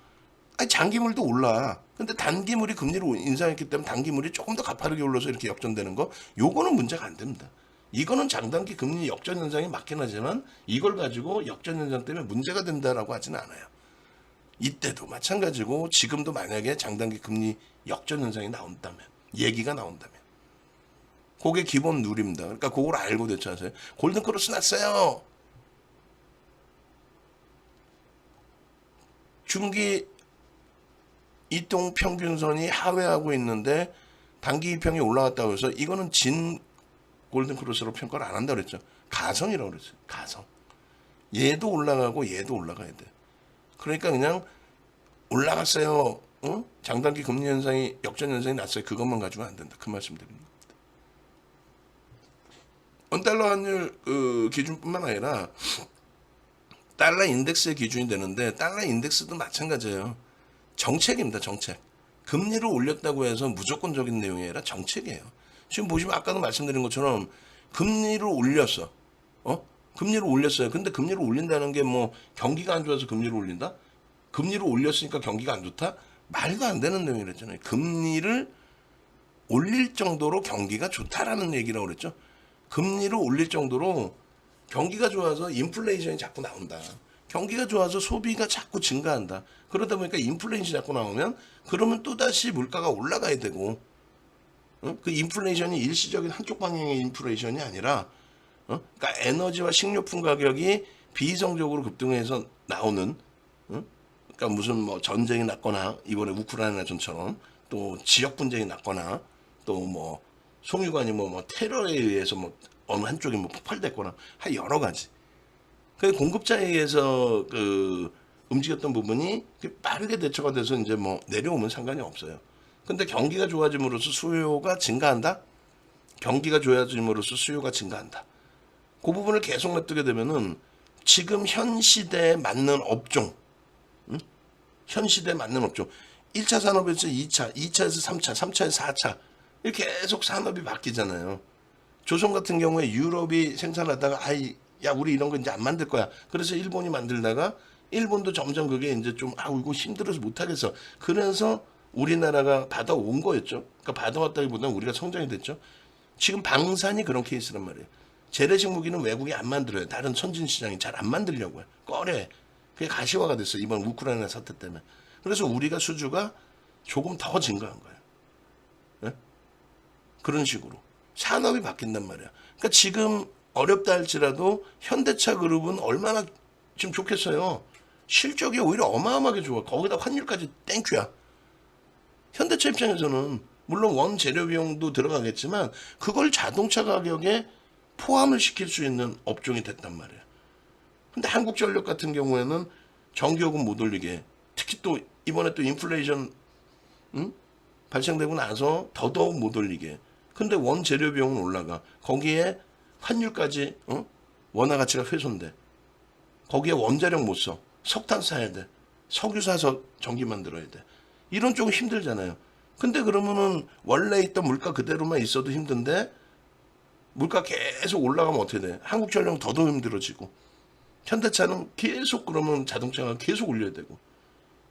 Speaker 1: 아니 장기물도 올라. 근데 단기물이 금리를 인상했기 때문에 단기물이 조금 더 가파르게 올라서 이렇게 역전되는 거 요거는 문제가 안 됩니다. 이거는 장단기 금리 역전 현상이 맞긴 하지만 이걸 가지고 역전 현상 때문에 문제가 된다라고 하지는 않아요. 이때도 마찬가지고 지금도 만약에 장단기 금리 역전 현상이 나온다면 얘기가 나온다면 그게 기본 룰입니다. 그러니까 그걸 알고 대처하세요. 골든크로스 났어요. 중기 이동 평균선이 하회하고 있는데 단기 이평이 올라갔다고 해서 이거는 진 골든크로스로 평가를 안 한다고 그랬죠. 가성이라고 그랬어요. 가성. 얘도 올라가고 얘도 올라가야 돼. 그러니까 그냥 올라갔어요. 장단기 금리 현상이 역전 현상이 났어요. 그것만 가지고는 안 된다. 그 말씀 드립니다. 원달러 환율 기준뿐만 아니라 달러 인덱스의 기준이 되는데 달러 인덱스도 마찬가지예요. 정책입니다. 정책. 금리를 올렸다고 해서 무조건적인 내용이 아니라 정책이에요. 지금 보시면 아까도 말씀드린 것처럼 금리를 올렸어. 금리를 올렸어요. 근데 금리를 올린다는 게 뭐 경기가 안 좋아서 금리를 올린다? 금리를 올렸으니까 경기가 안 좋다? 말도 안 되는 내용이랬잖아요. 금리를 올릴 정도로 경기가 좋다라는 얘기라고 그랬죠. 금리를 올릴 정도로 경기가 좋아서 인플레이션이 자꾸 나온다. 경기가 좋아서 소비가 자꾸 증가한다. 그러다 보니까 인플레이션이 자꾸 나오면 그러면 또다시 물가가 올라가야 되고 그 인플레이션이 일시적인 한쪽 방향의 인플레이션이 아니라 그러니까 에너지와 식료품 가격이 비이성적으로 급등해서 나오는 그러니까 무슨 뭐 전쟁이 났거나 이번에 우크라이나 전처럼 또 지역 분쟁이 났거나 또 뭐 송유관이 뭐 테러에 의해서 뭐 어느 한쪽이 뭐 폭발됐거나 한 여러 가지. 그 공급자에 의해서 그 움직였던 부분이 빠르게 대처가 돼서 이제 뭐 내려오면 상관이 없어요. 근데 경기가 좋아짐으로써 수요가 증가한다? 경기가 좋아짐으로써 수요가 증가한다. 그 부분을 계속 냅두게 되면은 지금 현 시대에 맞는 업종, 현 시대에 맞는 업종, 1차 산업에서 2차, 2차에서 3차, 3차에서 4차, 이렇게 계속 산업이 바뀌잖아요. 조선 같은 경우에 유럽이 생산하다가 야 우리 이런 거 이제 안 만들 거야. 그래서 일본이 만들다가 일본도 점점 그게 이제 좀 이거 힘들어서 못하겠어. 그래서 우리나라가 받아온 거였죠. 그러니까 받아왔다기보다는 우리가 성장이 됐죠. 지금 방산이 그런 케이스란 말이에요. 재래식 무기는 외국이 안 만들어요. 다른 선진 시장이 잘 안 만들려고요. 꺼래. 그게 가시화가 됐어요. 이번 우크라이나 사태 때문에. 그래서 우리가 수주가 조금 더 증가한 거예요. 네? 그런 식으로. 산업이 바뀐단 말이야. 그러니까 지금 어렵다 할지라도 현대차 그룹은 얼마나 지금 좋겠어요. 실적이 오히려 어마어마하게 좋아. 거기다 환율까지 땡큐야. 현대차 입장에서는 물론 원재료 비용도 들어가겠지만 그걸 자동차 가격에 포함을 시킬 수 있는 업종이 됐단 말이에요. 근데 한국전력 같은 경우에는 전기요금 못 올리게 특히 또 이번에 또 인플레이션 발생되고 나서 더더욱 못 올리게. 근데 원재료 비용은 올라가. 거기에 환율까지 원화 가치가 훼손돼. 거기에 원자력 못 써. 석탄 사야 돼. 석유 사서 전기 만들어야 돼. 이런 쪽은 힘들잖아요. 근데 그러면은 원래 있던 물가 그대로만 있어도 힘든데 물가 계속 올라가면 어떻게 돼? 한국전력은 더더욱 힘들어지고 현대차는 계속 그러면 자동차가 계속 올려야 되고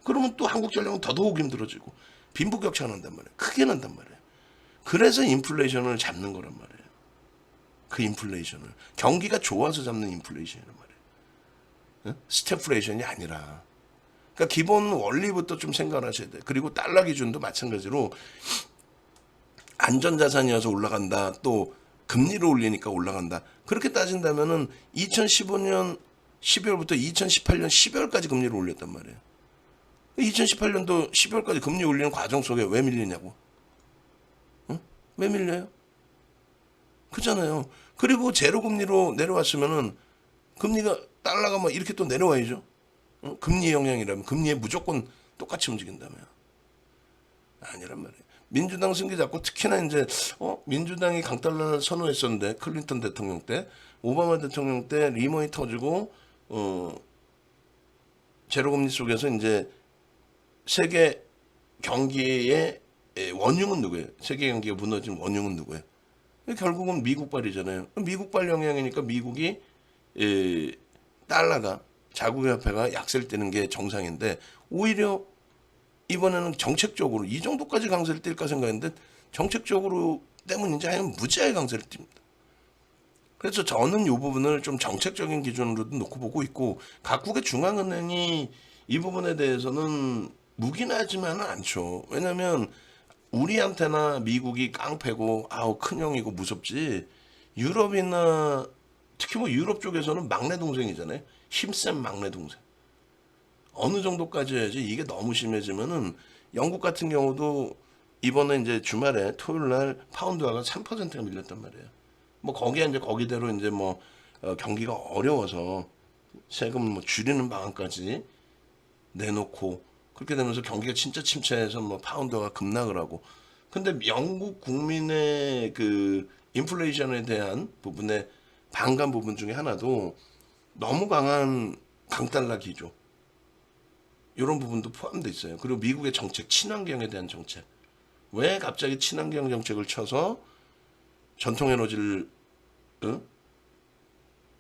Speaker 1: 그러면 또 한국전력은 더더욱 힘들어지고 빈부격차가 난단 말이에요. 크게 난단 말이에요. 그래서 인플레이션을 잡는 거란 말이에요. 그 인플레이션을. 경기가 좋아서 잡는 인플레이션이란 말이에요. 스태플레이션이 아니라. 그러니까 기본 원리부터 좀 생각을 하셔야 돼요. 그리고 달러 기준도 마찬가지로 안전자산이어서 올라간다. 또 금리를 올리니까 올라간다. 그렇게 따진다면은 2015년 12월부터 2018년 12월까지 금리를 올렸단 말이에요. 2018년도 12월까지 금리 올리는 과정 속에 왜 밀리냐고. 응? 왜 밀려요? 그잖아요. 그리고 제로 금리로 내려왔으면은 금리가 달러가 막 이렇게 또 내려와야죠. 응? 금리 영향이라면 금리에 무조건 똑같이 움직인다면 아니란 말이에요. 민주당 승기 잡고 특히나 이제 민주당이 강달러를 선호했었는데 클린턴 대통령 때, 오바마 대통령 때 리먼이 터지고 제로 금리 속에서 이제 세계 경기의 원흉은 누구예요? 세계 경기가 무너진 원흉은 누구예요? 결국은 미국발이잖아요. 미국발 영향이니까 미국이 달러가 자국의 화폐가 약세를 띠는 게 정상인데 오히려 이번에는 정책적으로 이 정도까지 강세를 띨까 생각했는데 정책적으로 때문인지 아니면 무지하게 강세를 띱니다. 그래서 저는 이 부분을 좀 정책적인 기준으로도 놓고 보고 있고 각국의 중앙은행이 이 부분에 대해서는 묵인하지만은 않죠. 왜냐하면 우리한테나 미국이 깡패고 아우 큰형이고 무섭지 유럽이나 특히 뭐 유럽 쪽에서는 막내 동생이잖아요. 힘센 막내 동생. 어느 정도까지 해야지 이게 너무 심해지면은 영국 같은 경우도 이번에 이제 주말에 토요일 날 파운드화가 3%가 밀렸단 말이에요. 뭐 거기에 이제 거기대로 이제 뭐 경기가 어려워서 세금 뭐 줄이는 방안까지 내놓고 그렇게 되면서 경기가 진짜 침체해서 뭐 파운드가 급락을 하고 근데 영국 국민의 그 인플레이션에 대한 부분에 반감 부분 중에 하나도 너무 강한 강달러 기조 이런 부분도 포함되어 있어요. 그리고 미국의 정책 친환경에 대한 정책 왜 갑자기 친환경 정책을 쳐서 전통 에너지를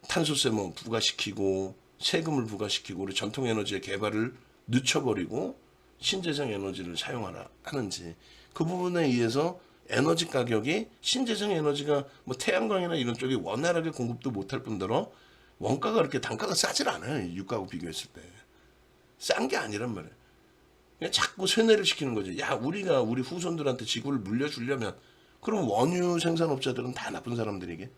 Speaker 1: 탄소세만 부과시키고 세금을 부과시키고 우리 전통 에너지의 개발을 늦춰버리고 신재생 에너지를 사용하라 하는지 그 부분에 의해서 에너지 가격이 신재생 에너지가 뭐 태양광이나 이런 쪽이 원활하게 공급도 못할 뿐더러 원가가 그렇게 단가가 싸질 않아요. 유가하고 비교했을 때 싼 게 아니란 말이에요. 그냥 자꾸 세뇌를 시키는 거죠. 야 우리가 우리 후손들한테 지구를 물려주려면 그럼 원유 생산업자들은 다 나쁜 사람들이게.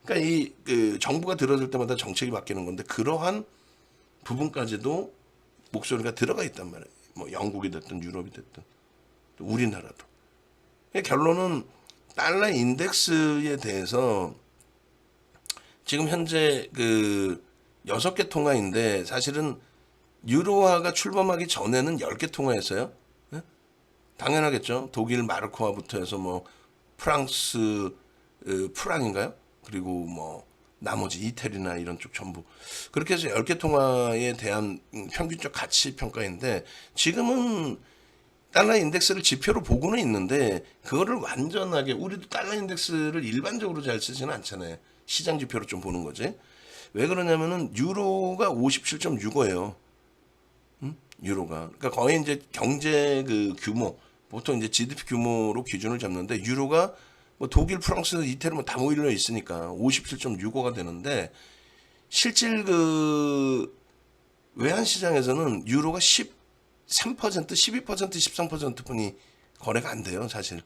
Speaker 1: 그러니까 이 정부가 들어설 때마다 정책이 바뀌는 건데 그러한 부분까지도 목소리가 들어가 있단 말이에요. 뭐 영국이 됐든 유럽이 됐든 또 우리나라도. 결론은 달러 인덱스에 대해서 지금 현재 그 6개 통화인데 사실은 유로화가 출범하기 전에는 10개 통화였어요. 네? 당연하겠죠. 독일 마르크화부터 해서 뭐 프랑스 프랑인가요? 그리고 뭐 나머지 이태리나 이런 쪽 전부 그렇게 해서 10개 통화에 대한 평균적 가치 평가인데 지금은 달러 인덱스를 지표로 보고는 있는데 그거를 완전하게 우리도 달러 인덱스를 일반적으로 잘 쓰지는 않잖아요. 시장 지표로 좀 보는 거지. 왜 그러냐면은 유로가 57.65예요. 유로가. 그러니까 거의 이제 경제 그 규모 보통 이제 GDP 규모로 기준을 잡는데 유로가 뭐 독일, 프랑스, 이태리 뭐 다 모일려 있으니까 57.65가 되는데 실질 그 외환 시장에서는 유로가 13%, 12%, 13%뿐이 거래가 안 돼요, 사실.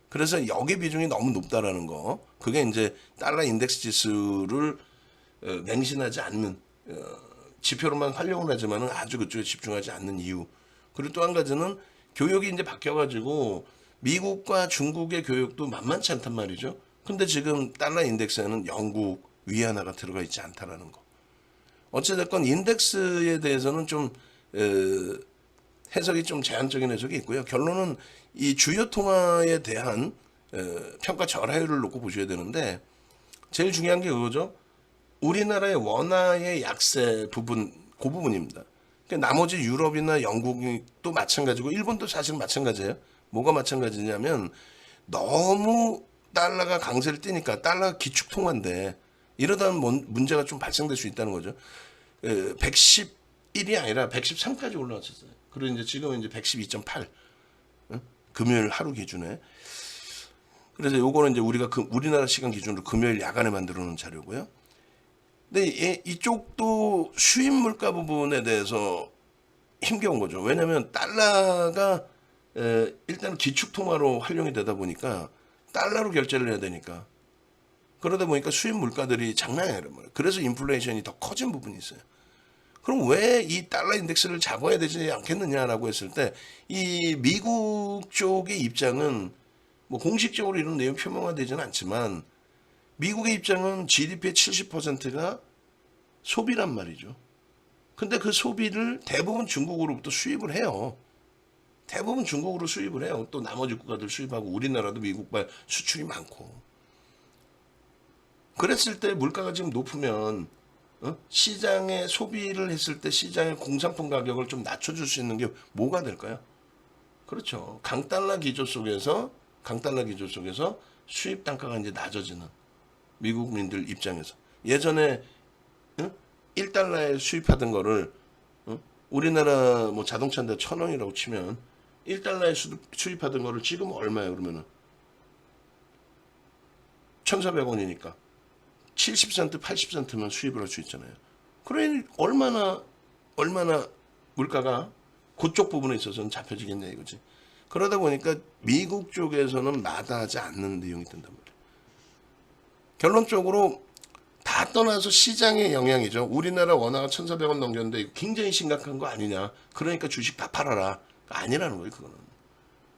Speaker 1: 그래서 여기 비중이 너무 높다라는 거. 그게 이제 달러 인덱스 지수를 맹신하지 않는 지표로만 활용을 하지만은 아주 그쪽에 집중하지 않는 이유. 그리고 또 한 가지는 교육이 이제 바뀌어가지고 미국과 중국의 교육도 만만치 않단 말이죠. 근데 지금 달러 인덱스에는 영국, 위안화가 들어가 있지 않다라는 거. 어찌됐건 인덱스에 대해서는 좀 해석이 좀 제한적인 해석이 있고요. 결론은 이 주요 통화에 대한 평가 절하율을 놓고 보셔야 되는데 제일 중요한 게 그거죠. 우리나라의 원화의 약세 부분, 그 부분입니다. 그러니까 나머지 유럽이나 영국이 또 마찬가지고 일본도 사실 마찬가지예요. 뭐가 마찬가지냐면 너무 달러가 강세를 띠니까 달러가 기축통화인데 이러다 문제가 좀 발생될 수 있다는 거죠. 111이 아니라 113까지 올라왔었어요. 그리고 이제 지금은 이제 112.8 금요일 하루 기준에. 그래서 요거는 이제 우리가 우리나라 시간 기준으로 금요일 야간에 만들어 놓은 자료고요. 근데 이쪽도 수입 물가 부분에 대해서 힘겨운 거죠. 왜냐하면 달러가 일단 기축 통화로 활용이 되다 보니까 달러로 결제를 해야 되니까 그러다 보니까 수입 물가들이 장난이 아니란 말이에요. 그래서 인플레이션이 더 커진 부분이 있어요. 그럼 왜 이 달러 인덱스를 잡아야 되지 않겠느냐라고 했을 때 이 미국 쪽의 입장은 뭐 공식적으로 이런 내용 표명화되지는 않지만 미국의 입장은 GDP의 70%가 소비란 말이죠. 근데 그 소비를 대부분 중국으로부터 수입을 해요. 대부분 중국으로 수입을 해요. 또 나머지 국가들 수입하고 우리나라도 미국발 수출이 많고. 그랬을 때 물가가 지금 높으면 시장에 소비를 했을 때 시장의 공산품 가격을 좀 낮춰줄 수 있는 게 뭐가 될까요? 그렇죠. 강달러 기조 속에서 수입 단가가 이제 낮아지는 미국민들 입장에서 예전에 1달러에 수입하던 거를 우리나라 뭐 자동차인데 1,000원이라고 치면 1달러에 수입하던 거를 지금 얼마예요? 그러면은 1,400원이니까 70센트, 80센트면 수입을 할 수 있잖아요. 그러니 얼마나 물가가 그쪽 부분에 있어서는 잡혀지겠냐 이거지. 그러다 보니까 미국 쪽에서는 마다하지 않는 내용이 된단 말이에요. 결론적으로 다 떠나서 시장의 영향이죠. 우리나라 원화가 1,400원 넘겼는데 이거 굉장히 심각한 거 아니냐. 그러니까 주식 다 팔아라. 아니라는 거예요. 그거는.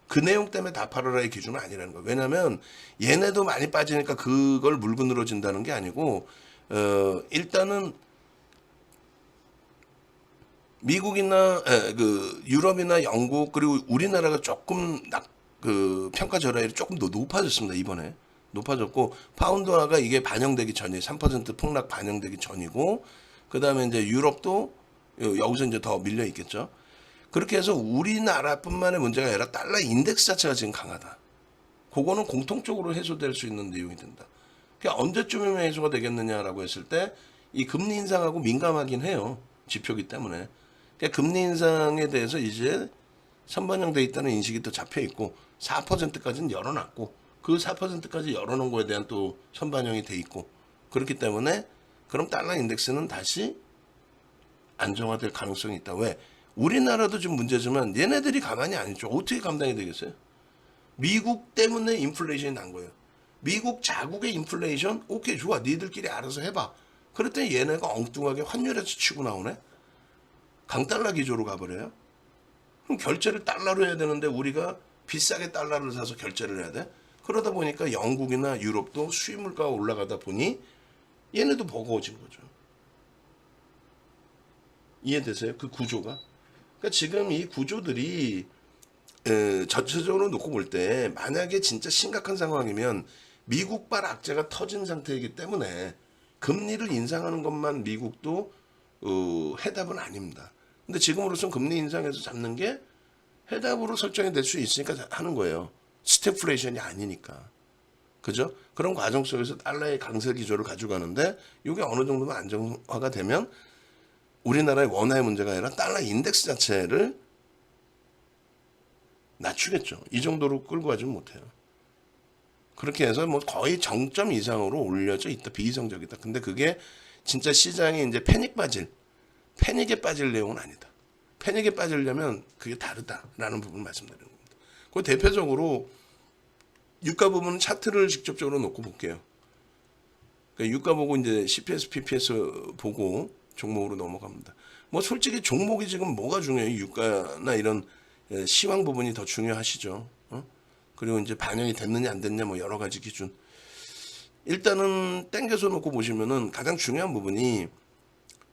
Speaker 1: 그 내용 때문에 다 팔아라의 기준은 아니라는 거예요. 왜냐하면 얘네도 많이 빠지니까 그걸 물고 늘어진다는 게 아니고 일단은 미국이나 그 유럽이나 영국 그리고 우리나라가 조금 그 평가 절하율이 조금 더 높아졌습니다. 이번에 높아졌고 파운드화가 이게 반영되기 전이 3% 폭락 반영되기 전이고 그 다음에 이제 유럽도 여기서 이제 더 밀려 있겠죠. 그렇게 해서 우리나라뿐만의 문제가 아니라 달러 인덱스 자체가 지금 강하다. 그거는 공통적으로 해소될 수 있는 내용이 된다. 그러니까 언제쯤이면 해소가 되겠느냐라고 했을 때 이 금리 인상하고 민감하긴 해요. 지표기 때문에. 그러니까 금리 인상에 대해서 이제 선반영돼 있다는 인식이 또 잡혀 있고 4%까지는 열어놨고 그 4%까지 열어놓은 거에 대한 또 선반영이 돼 있고 그렇기 때문에 그럼 달러 인덱스는 다시 안정화될 가능성이 있다. 왜? 우리나라도 좀 문제지만 얘네들이 가만히 안 있죠. 어떻게 감당이 되겠어요? 미국 때문에 인플레이션이 난 거예요. 미국 자국의 인플레이션? 오케이 좋아. 니들끼리 알아서 해봐. 그랬더니 얘네가 엉뚱하게 환율에서 치고 나오네. 강달러 기조로 가버려요. 그럼 결제를 달러로 해야 되는데 우리가 비싸게 달러를 사서 결제를 해야 돼. 그러다 보니까 영국이나 유럽도 수입 물가가 올라가다 보니 얘네도 버거워진 거죠. 이해되세요? 그 구조가? 그러니까 지금 이 구조들이 전체적으로 놓고 볼 때 만약에 진짜 심각한 상황이면 미국발 악재가 터진 상태이기 때문에 금리를 인상하는 것만 미국도 해답은 아닙니다. 근데 지금으로선 금리 인상해서 잡는 게 해답으로 설정이 될 수 있으니까 하는 거예요. 스태플레이션이 아니니까. 그죠? 그런 과정 속에서 달러의 강세 기조를 가져가는데 이게 어느 정도만 안정화가 되면 우리나라의 원화의 문제가 아니라 달러 인덱스 자체를 낮추겠죠. 이 정도로 끌고 가지는 못해요. 그렇게 해서 뭐 거의 정점 이상으로 올려져 있다. 비이성적이다. 근데 그게 진짜 시장이 이제 패닉에 빠질 내용은 아니다. 패닉에 빠지려면 그게 다르다라는 부분을 말씀드리는 겁니다. 그 대표적으로 유가 부분은 차트를 직접적으로 놓고 볼게요. 그러니까 유가 보고 이제 CPS, PPS 보고 종목으로 넘어갑니다. 뭐 솔직히 종목이 지금 뭐가 중요해요? 유가나 이런 시황 부분이 더 중요하시죠. 그리고 이제 반영이 됐느냐 안 됐냐 뭐 여러 가지 기준. 일단은 땡겨서 놓고 보시면은 가장 중요한 부분이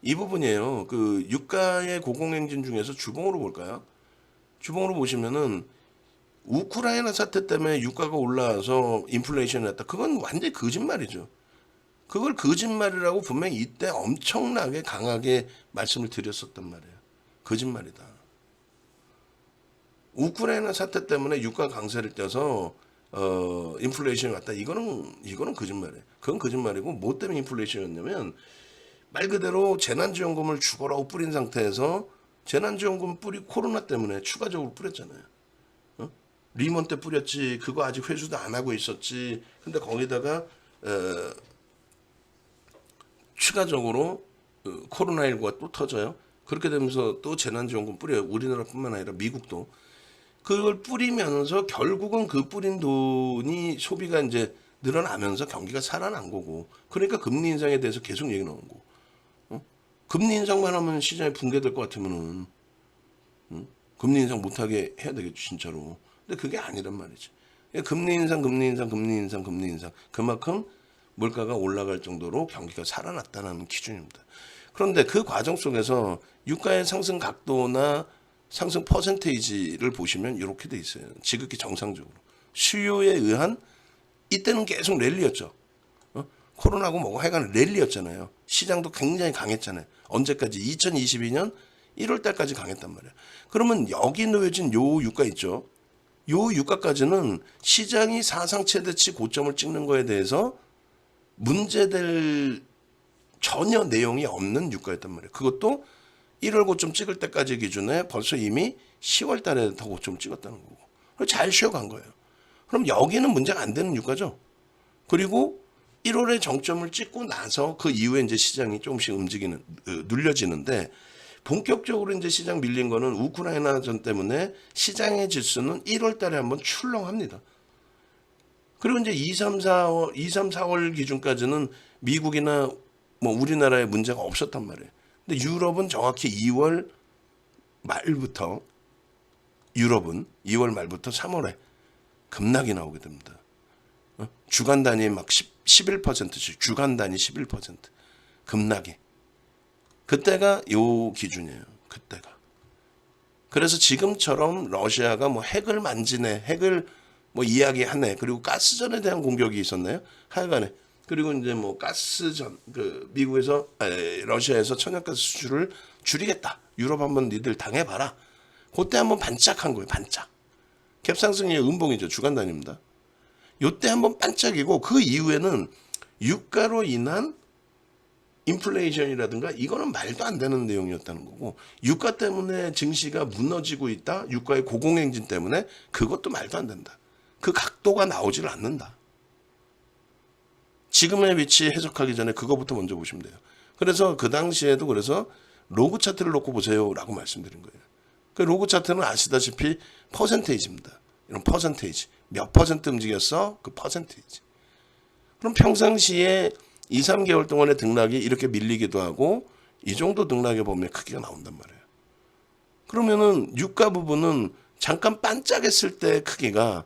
Speaker 1: 이 부분이에요. 그 유가의 고공행진 중에서 주봉으로 볼까요? 주봉으로 보시면은 우크라이나 사태 때문에 유가가 올라와서 인플레이션이 났다. 그건 완전히 거짓말이죠. 그걸 거짓말이라고 분명히 이때 엄청나게 강하게 말씀을 드렸었단 말이에요. 거짓말이다. 우크라이나 사태 때문에 유가 강세를 떼서 인플레이션이 왔다. 이거는 거짓말이에요. 그건 거짓말이고 뭐 때문에 인플레이션이었냐면 말 그대로 재난지원금을 죽어라고 뿌린 상태에서 재난지원금 뿌리 코로나 때문에 추가적으로 뿌렸잖아요. 리먼 때 뿌렸지. 그거 아직 회수도 안 하고 있었지. 근데 거기다가 추가적으로 코로나19가 또 터져요. 그렇게 되면서 또 재난지원금 뿌려요. 우리나라뿐만 아니라 미국도. 그걸 뿌리면서 결국은 그 뿌린 돈이 소비가 이제 늘어나면서 경기가 살아난 거고, 그러니까 금리 인상에 대해서 계속 얘기 나온 거고. 금리 인상만 하면 시장이 붕괴될 것 같으면은 금리 인상 못하게 해야 되겠죠, 진짜로. 근데 그게 아니란 말이지. 금리 인상, 금리 인상, 금리 인상, 금리 인상. 그만큼 물가가 올라갈 정도로 경기가 살아났다는 기준입니다. 그런데 그 과정 속에서 유가의 상승 각도나 상승 퍼센테이지를 보시면 이렇게 돼 있어요. 지극히 정상적으로. 수요에 의한, 이때는 계속 랠리였죠. 코로나고 뭐고 하여간 랠리였잖아요. 시장도 굉장히 강했잖아요. 언제까지? 2022년 1월 달까지 강했단 말이에요. 그러면 여기 놓여진 요 유가 있죠. 요 유가까지는 시장이 사상 최대치 고점을 찍는 거에 대해서 문제될 전혀 내용이 없는 유가였단 말이에요. 그것도 1월 고점 찍을 때까지 기준에 벌써 이미 10월 달에 더 고점 찍었다는 거고. 잘 쉬어간 거예요. 그럼 여기는 문제가 안 되는 유가죠. 그리고 1월에 정점을 찍고 나서 그 이후에 이제 시장이 조금씩 눌려지는데, 본격적으로 이제 시장 밀린 거는 우크라이나 전 때문에 시장의 지수는 1월 달에 한번 출렁합니다. 그리고 이제 2, 3, 4월 기준까지는 미국이나 뭐 우리나라에 문제가 없었단 말이에요. 근데 유럽은 정확히 2월 말부터 3월에 급락이 나오게 됩니다. 주간 단위 막 11%씩, 주간 단위 11% 급락이. 그때가 요 기준이에요. 그때가. 그래서 지금처럼 러시아가 뭐 핵을 만지네, 핵을 뭐 이야기하네, 그리고 가스전에 대한 공격이 있었나요? 하여간에. 그리고 이제 뭐 가스전, 미국에서, 러시아에서 천연가스 수출을 줄이겠다. 유럽 한번 니들 당해봐라. 그때 한번 반짝한 거예요. 반짝. 갭상승의 음봉이죠. 주간 단위입니다. 요때 한번 반짝이고, 그 이후에는 유가로 인한 인플레이션이라든가 이거는 말도 안 되는 내용이었다는 거고, 유가 때문에 증시가 무너지고 있다, 유가의 고공행진 때문에, 그것도 말도 안 된다. 그 각도가 나오질 않는다. 지금의 위치 해석하기 전에 그거부터 먼저 보시면 돼요. 그래서 그 당시에도 그래서 로그 차트를 놓고 보세요 라고 말씀드린 거예요. 그 로그 차트는 아시다시피 퍼센테이지입니다. 이런 퍼센테이지. 몇 퍼센트 움직였어? 그 퍼센테이지. 그럼 평상시에 2, 3개월 동안의 등락이 이렇게 밀리기도 하고, 이 정도 등락에 보면 크기가 나온단 말이에요. 그러면은 유가 부분은 잠깐 반짝했을 때 크기가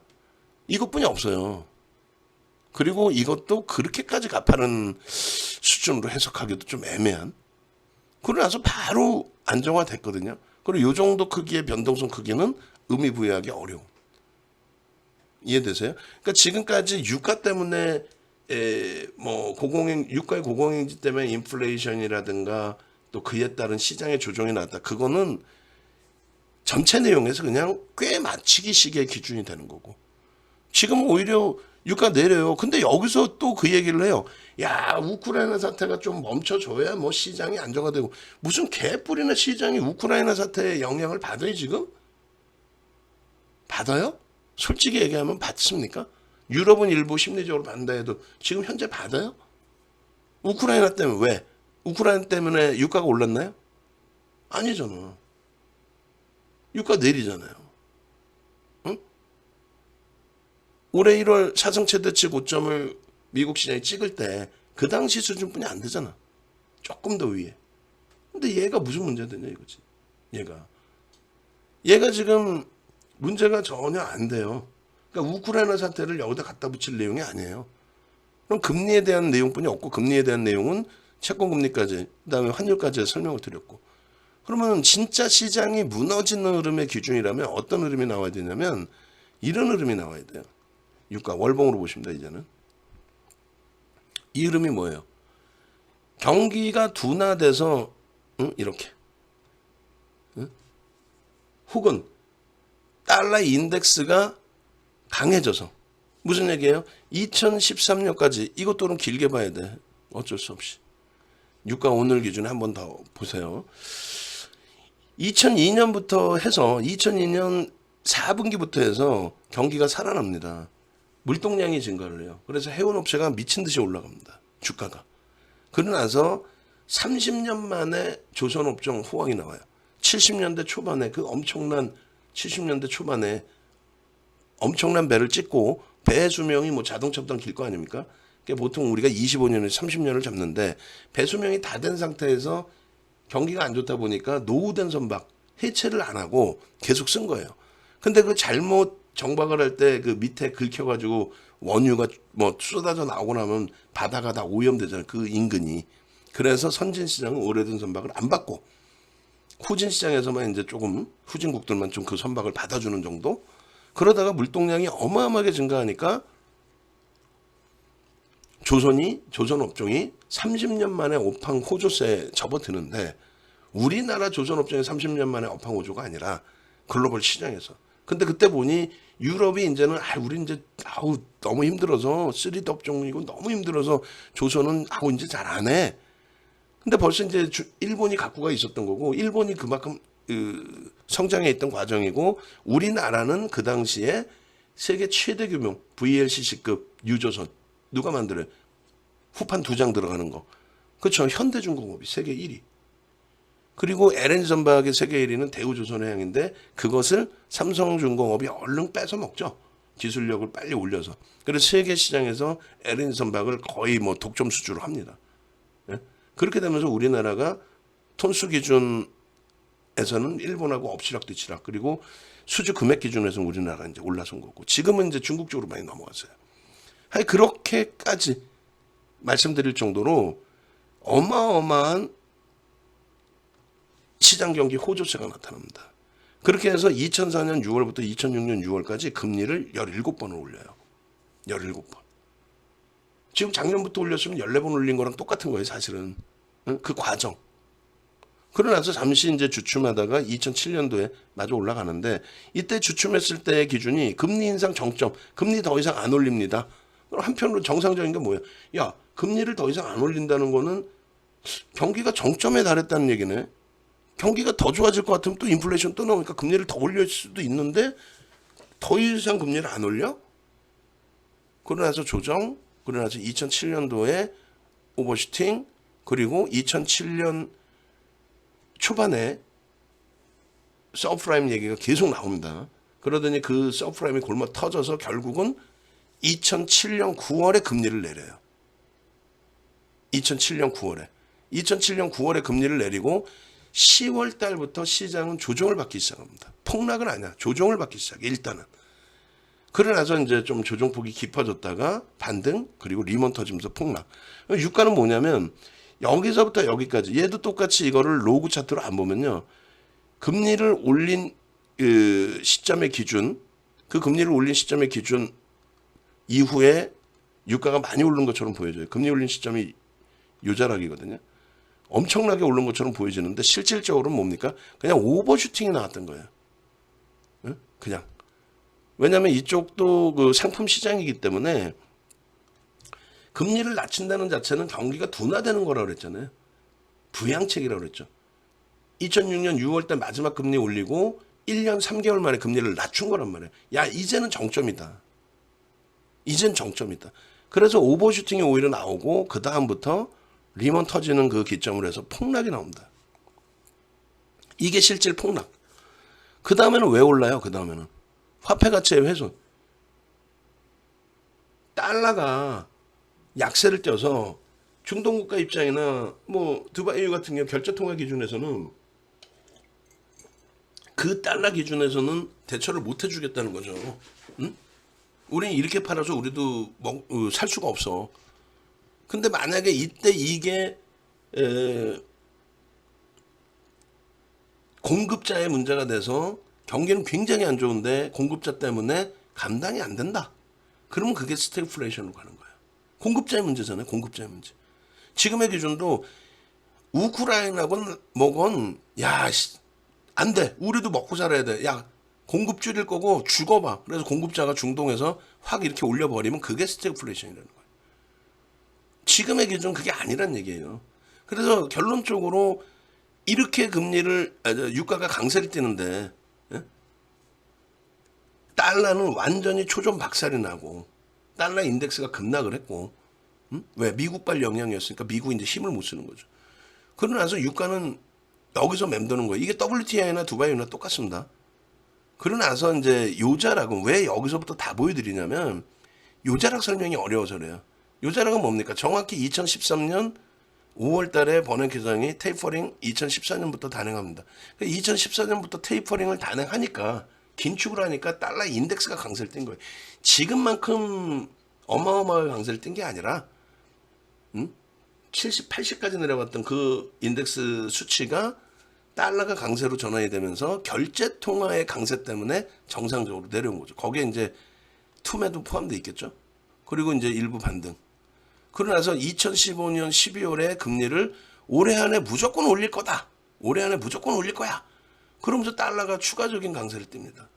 Speaker 1: 이것뿐이 없어요. 그리고 이것도 그렇게까지 가파른 수준으로 해석하기도 좀 애매한. 그러고 나서 바로 안정화됐거든요. 그리고 이 정도 크기의 변동성 크기는 의미 부여하기 어려운. 이해되세요? 그러니까 지금까지 유가 때문에 뭐 유가의 고공행진 때문에 인플레이션이라든가 또 그에 따른 시장의 조정이 나왔다. 그거는 전체 내용에서 그냥 꽤 맞추기식의 기준이 되는 거고. 지금 오히려 유가 내려요. 근데 여기서 또 그 얘기를 해요. 야, 우크라이나 사태가 좀 멈춰줘야 뭐 시장이 안정화되고. 무슨 개뿔이나 시장이 우크라이나 사태의 영향을 받아요, 지금? 받아요? 솔직히 얘기하면 받습니까? 유럽은 일부 심리적으로 받는다 해도 지금 현재 받아요? 우크라이나 때문에 왜? 우크라이나 때문에 유가가 올랐나요? 아니잖아. 유가 내리잖아요. 응? 올해 1월 사상 최대치 고점을 미국 시장이 찍을 때 그 당시 수준뿐이 안 되잖아. 조금 더 위에. 근데 얘가 무슨 문제가 되냐 이거지. 얘가 지금 문제가 전혀 안 돼요. 그러니까 우크라이나 사태를 여기다 갖다 붙일 내용이 아니에요. 그럼 금리에 대한 내용뿐이 없고, 금리에 대한 내용은 채권 금리까지, 그다음에 환율까지 설명을 드렸고. 그러면 진짜 시장이 무너지는 흐름의 기준이라면 어떤 흐름이 나와야 되냐면 이런 흐름이 나와야 돼요. 유가 월봉으로 보십니다. 이제는 이 흐름이 뭐예요? 경기가 둔화돼서 이렇게 혹은 달러 인덱스가 강해져서. 무슨 얘기예요? 2013년까지, 이것도는 길게 봐야 돼. 어쩔 수 없이. 유가 오늘 기준에 한 번 더 보세요. 2002년부터 해서 2002년 4분기부터 해서 경기가 살아납니다. 물동량이 증가를 해요. 그래서 해운업체가 미친 듯이 올라갑니다. 주가가. 그러고 나서 30년 만에 조선업종 호황이 나와요. 70년대 초반에 엄청난 배를 찍고 배 수명이 뭐 자동차보다 길 거 아닙니까? 그러니까 보통 우리가 25년에서 30년을 잡는데 배 수명이 다 된 상태에서 경기가 안 좋다 보니까 노후된 선박 해체를 안 하고 계속 쓴 거예요. 근데 그 잘못 정박을 할 때 그 밑에 긁혀가지고 원유가 뭐 쏟아져 나오고 나면 바다가 다 오염되잖아요. 그 인근이. 그래서 선진 시장은 오래된 선박을 안 받고 후진 시장에서만 이제 조금 후진국들만 좀 그 선박을 받아주는 정도. 그러다가 물동량이 어마어마하게 증가하니까 조선 업종이 30년 만에 업황 호조세에 접어드는데 우리나라 조선 업종이 30년 만에 업황 호조가 아니라 글로벌 시장에서. 근데 그때 보니 유럽이 이제는 우리 이제 너무 힘들어서 3D 업종이고 너무 힘들어서 조선은 이제 잘 안 해. 근데 벌써 이제 일본이 갖고가 있었던 거고 일본이 그만큼 성장해 있던 과정이고 우리나라는 그 당시에 세계 최대 규모 VLCC급 유조선 누가 만들어요? 후판 2장 들어가는 거. 그렇죠. 현대중공업이 세계 1위. 그리고 LNG 선박의 세계 1위는 대우조선해양인데 그것을 삼성중공업이 얼른 뺏어 먹죠. 기술력을 빨리 올려서. 그래서 세계 시장에서 LNG 선박을 거의 뭐 독점 수주로 합니다. 예? 그렇게 되면서 우리나라가 톤수 기준에서는 일본하고 엎치락뒤치락 그리고 수주 금액 기준에서는 우리나라가 이제 올라선 거고 지금은 이제 중국 쪽으로 많이 넘어갔어요. 그렇게까지 말씀드릴 정도로 어마어마한 시장 경기 호조세가 나타납니다. 그렇게 해서 2004년 6월부터 2006년 6월까지 금리를 17번을 올려요. 17번. 지금 작년부터 올렸으면 14번 올린 거랑 똑같은 거예요, 사실은. 그 과정. 그러나서 잠시 이제 주춤하다가 2007년도에 마저 올라가는데 이때 주춤했을 때의 기준이 금리 인상 정점, 금리 더 이상 안 올립니다. 그럼 한편으로 정상적인 게 뭐예요? 야, 금리를 더 이상 안 올린다는 거는 경기가 정점에 달했다는 얘기네. 경기가 더 좋아질 것 같으면 또 인플레이션 또 나오니까 금리를 더 올릴 수도 있는데 더 이상 금리를 안 올려? 그러나서 조정, 그러나서 2007년도에 오버슈팅, 그리고 2007년 초반에 서브프라임 얘기가 계속 나옵니다. 그러더니 그 서브프라임이 골마 터져서 결국은 2007년 9월에 금리를 내려요. 2007년 9월에 금리를 내리고 10월 달부터 시장은 조정을 받기 시작합니다. 폭락은 아니야. 조정을 받기 시작해. 일단은. 그러나서 이제 좀 조정폭이 깊어졌다가 반등 그리고 리먼 터지면서 폭락. 유가는 뭐냐면 여기서부터 여기까지 얘도 똑같이 이거를 로그 차트로 안 보면요. 금리를 올린 시점의 기준 그 금리를 올린 시점의 기준 이후에 유가가 많이 오른 것처럼 보여져요. 금리 올린 시점이 요자락이거든요. 엄청나게 오른 것처럼 보여지는데 실질적으로는 뭡니까? 그냥 오버슈팅이 나왔던 거예요. 그냥. 왜냐하면 이쪽도 그 상품 시장이기 때문에 금리를 낮춘다는 자체는 경기가 둔화되는 거라고 그랬잖아요. 부양책이라고 그랬죠. 2006년 6월 달 마지막 금리 올리고 1년 3개월 만에 금리를 낮춘 거란 말이에요. 야, 이제는 정점이다. 이젠 정점이다. 그래서 오버슈팅이 오히려 나오고 그 다음부터 리먼 터지는 그 기점으로 해서 폭락이 나옵니다. 이게 실질 폭락. 그 다음에는 왜 올라요? 그 다음에는 화폐 가치의 훼손. 달러가 약세를 떼어서 중동 국가 입장이나 뭐 두바이 같은 경우 결제 통화 기준에서는 그 달러 기준에서는 대처를 못 해주겠다는 거죠. 응? 우리는 이렇게 팔아서 우리도 살 수가 없어. 근데 만약에 이때 이게 공급자의 문제가 돼서 경기는 굉장히 안 좋은데 공급자 때문에 감당이 안 된다. 그러면 그게 스태그플레이션으로 가는 거예요. 공급자의 문제잖아요. 공급자의 문제. 지금의 기준도 우크라이나건 뭐건 안 돼. 우리도 먹고 살아야 돼. 야, 공급 줄일 거고 죽어봐. 그래서 공급자가 중동에서 확 이렇게 올려버리면 그게 스태그플레이션이라는 거예요. 지금의 기준은 그게 아니란 얘기예요. 그래서 결론적으로 이렇게 유가가 강세를 띠는데 달러는 완전히 초전박살이 나고 달러 인덱스가 급락을 했고 왜? 미국발 영향이었으니까 미국이 이제 힘을 못 쓰는 거죠. 그러고 나서 유가는 여기서 맴도는 거예요. 이게 WTI나 두바이나 똑같습니다. 그러고 나서 이제 요자락은 왜 여기서부터 다 보여드리냐면 요자락 설명이 어려워서 그래요. 요자락은 뭡니까? 정확히 2013년 5월 달에 버냉 회장이 테이퍼링 2014년부터 단행합니다. 2014년부터 테이퍼링을 단행하니까 긴축을 하니까 달러 인덱스가 강세를 띈 거예요. 지금만큼 어마어마하게 강세를 띈 게 아니라 70, 80까지 내려갔던 그 인덱스 수치가 달러가 강세로 전환이 되면서 결제 통화의 강세 때문에 정상적으로 내려온 거죠. 거기에 이제 투매도 포함되어 있겠죠. 그리고 이제 일부 반등. 그러고 나서 2015년 12월에 금리를 올해 안에 무조건 올릴 거다. 올해 안에 무조건 올릴 거야. 그러면서 달러가 추가적인 강세를 띱니다.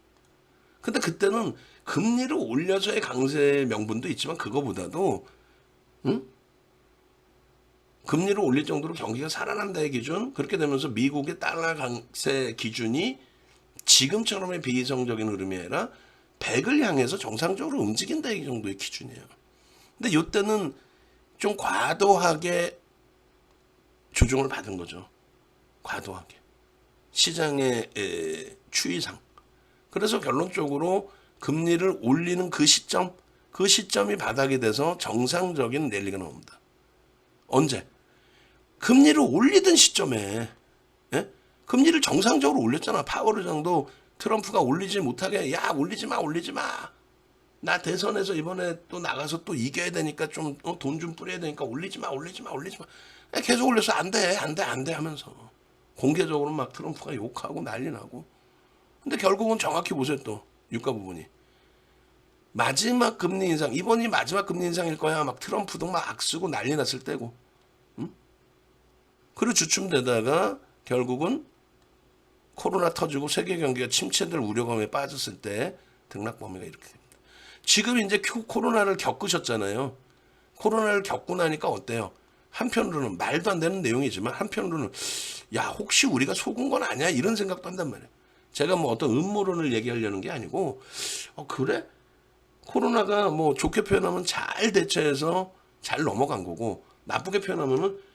Speaker 1: 근데 그때는 금리를 올려서의 강세 명분도 있지만 그거보다도 금리를 올릴 정도로 경기가 살아난다의 기준, 그렇게 되면서 미국의 달러 강세 기준이 지금처럼의 비이성적인 흐름이 아니라 100을 향해서 정상적으로 움직인다의 정도의 기준이에요. 근데 이때는 좀 과도하게 조정을 받은 거죠. 과도하게. 시장의 추이상. 그래서 결론적으로 금리를 올리는 그 시점이 바닥이 돼서 정상적인 랠리가 나옵니다. 언제? 금리를 올리던 시점에, 예? 금리를 정상적으로 올렸잖아. 파월 의장도 트럼프가 올리지 못하게, 야, 올리지 마. 나 대선에서 이번에 또 나가서 또 이겨야 되니까 좀 돈 좀 뿌려야 되니까 올리지 마. 계속 올려서 안 돼 하면서 공개적으로 막 트럼프가 욕하고 난리 나고. 근데 결국은 정확히 보세요. 또 유가 부분이 마지막 금리 인상, 이번이 마지막 금리 인상일 거야. 막 트럼프도 막 악쓰고 난리 났을 때고. 그리고 주춤되다가 결국은 코로나 터지고 세계 경기가 침체될 우려감에 빠졌을 때 등락 범위가 이렇게 됩니다. 지금 이제 코로나를 겪으셨잖아요. 코로나를 겪고 나니까 어때요? 한편으로는 말도 안 되는 내용이지만 한편으로는 야, 혹시 우리가 속은 건 아니야? 이런 생각도 한단 말이에요. 제가 뭐 어떤 음모론을 얘기하려는 게 아니고 그래? 코로나가 뭐 좋게 표현하면 잘 대처해서 잘 넘어간 거고 나쁘게 표현하면은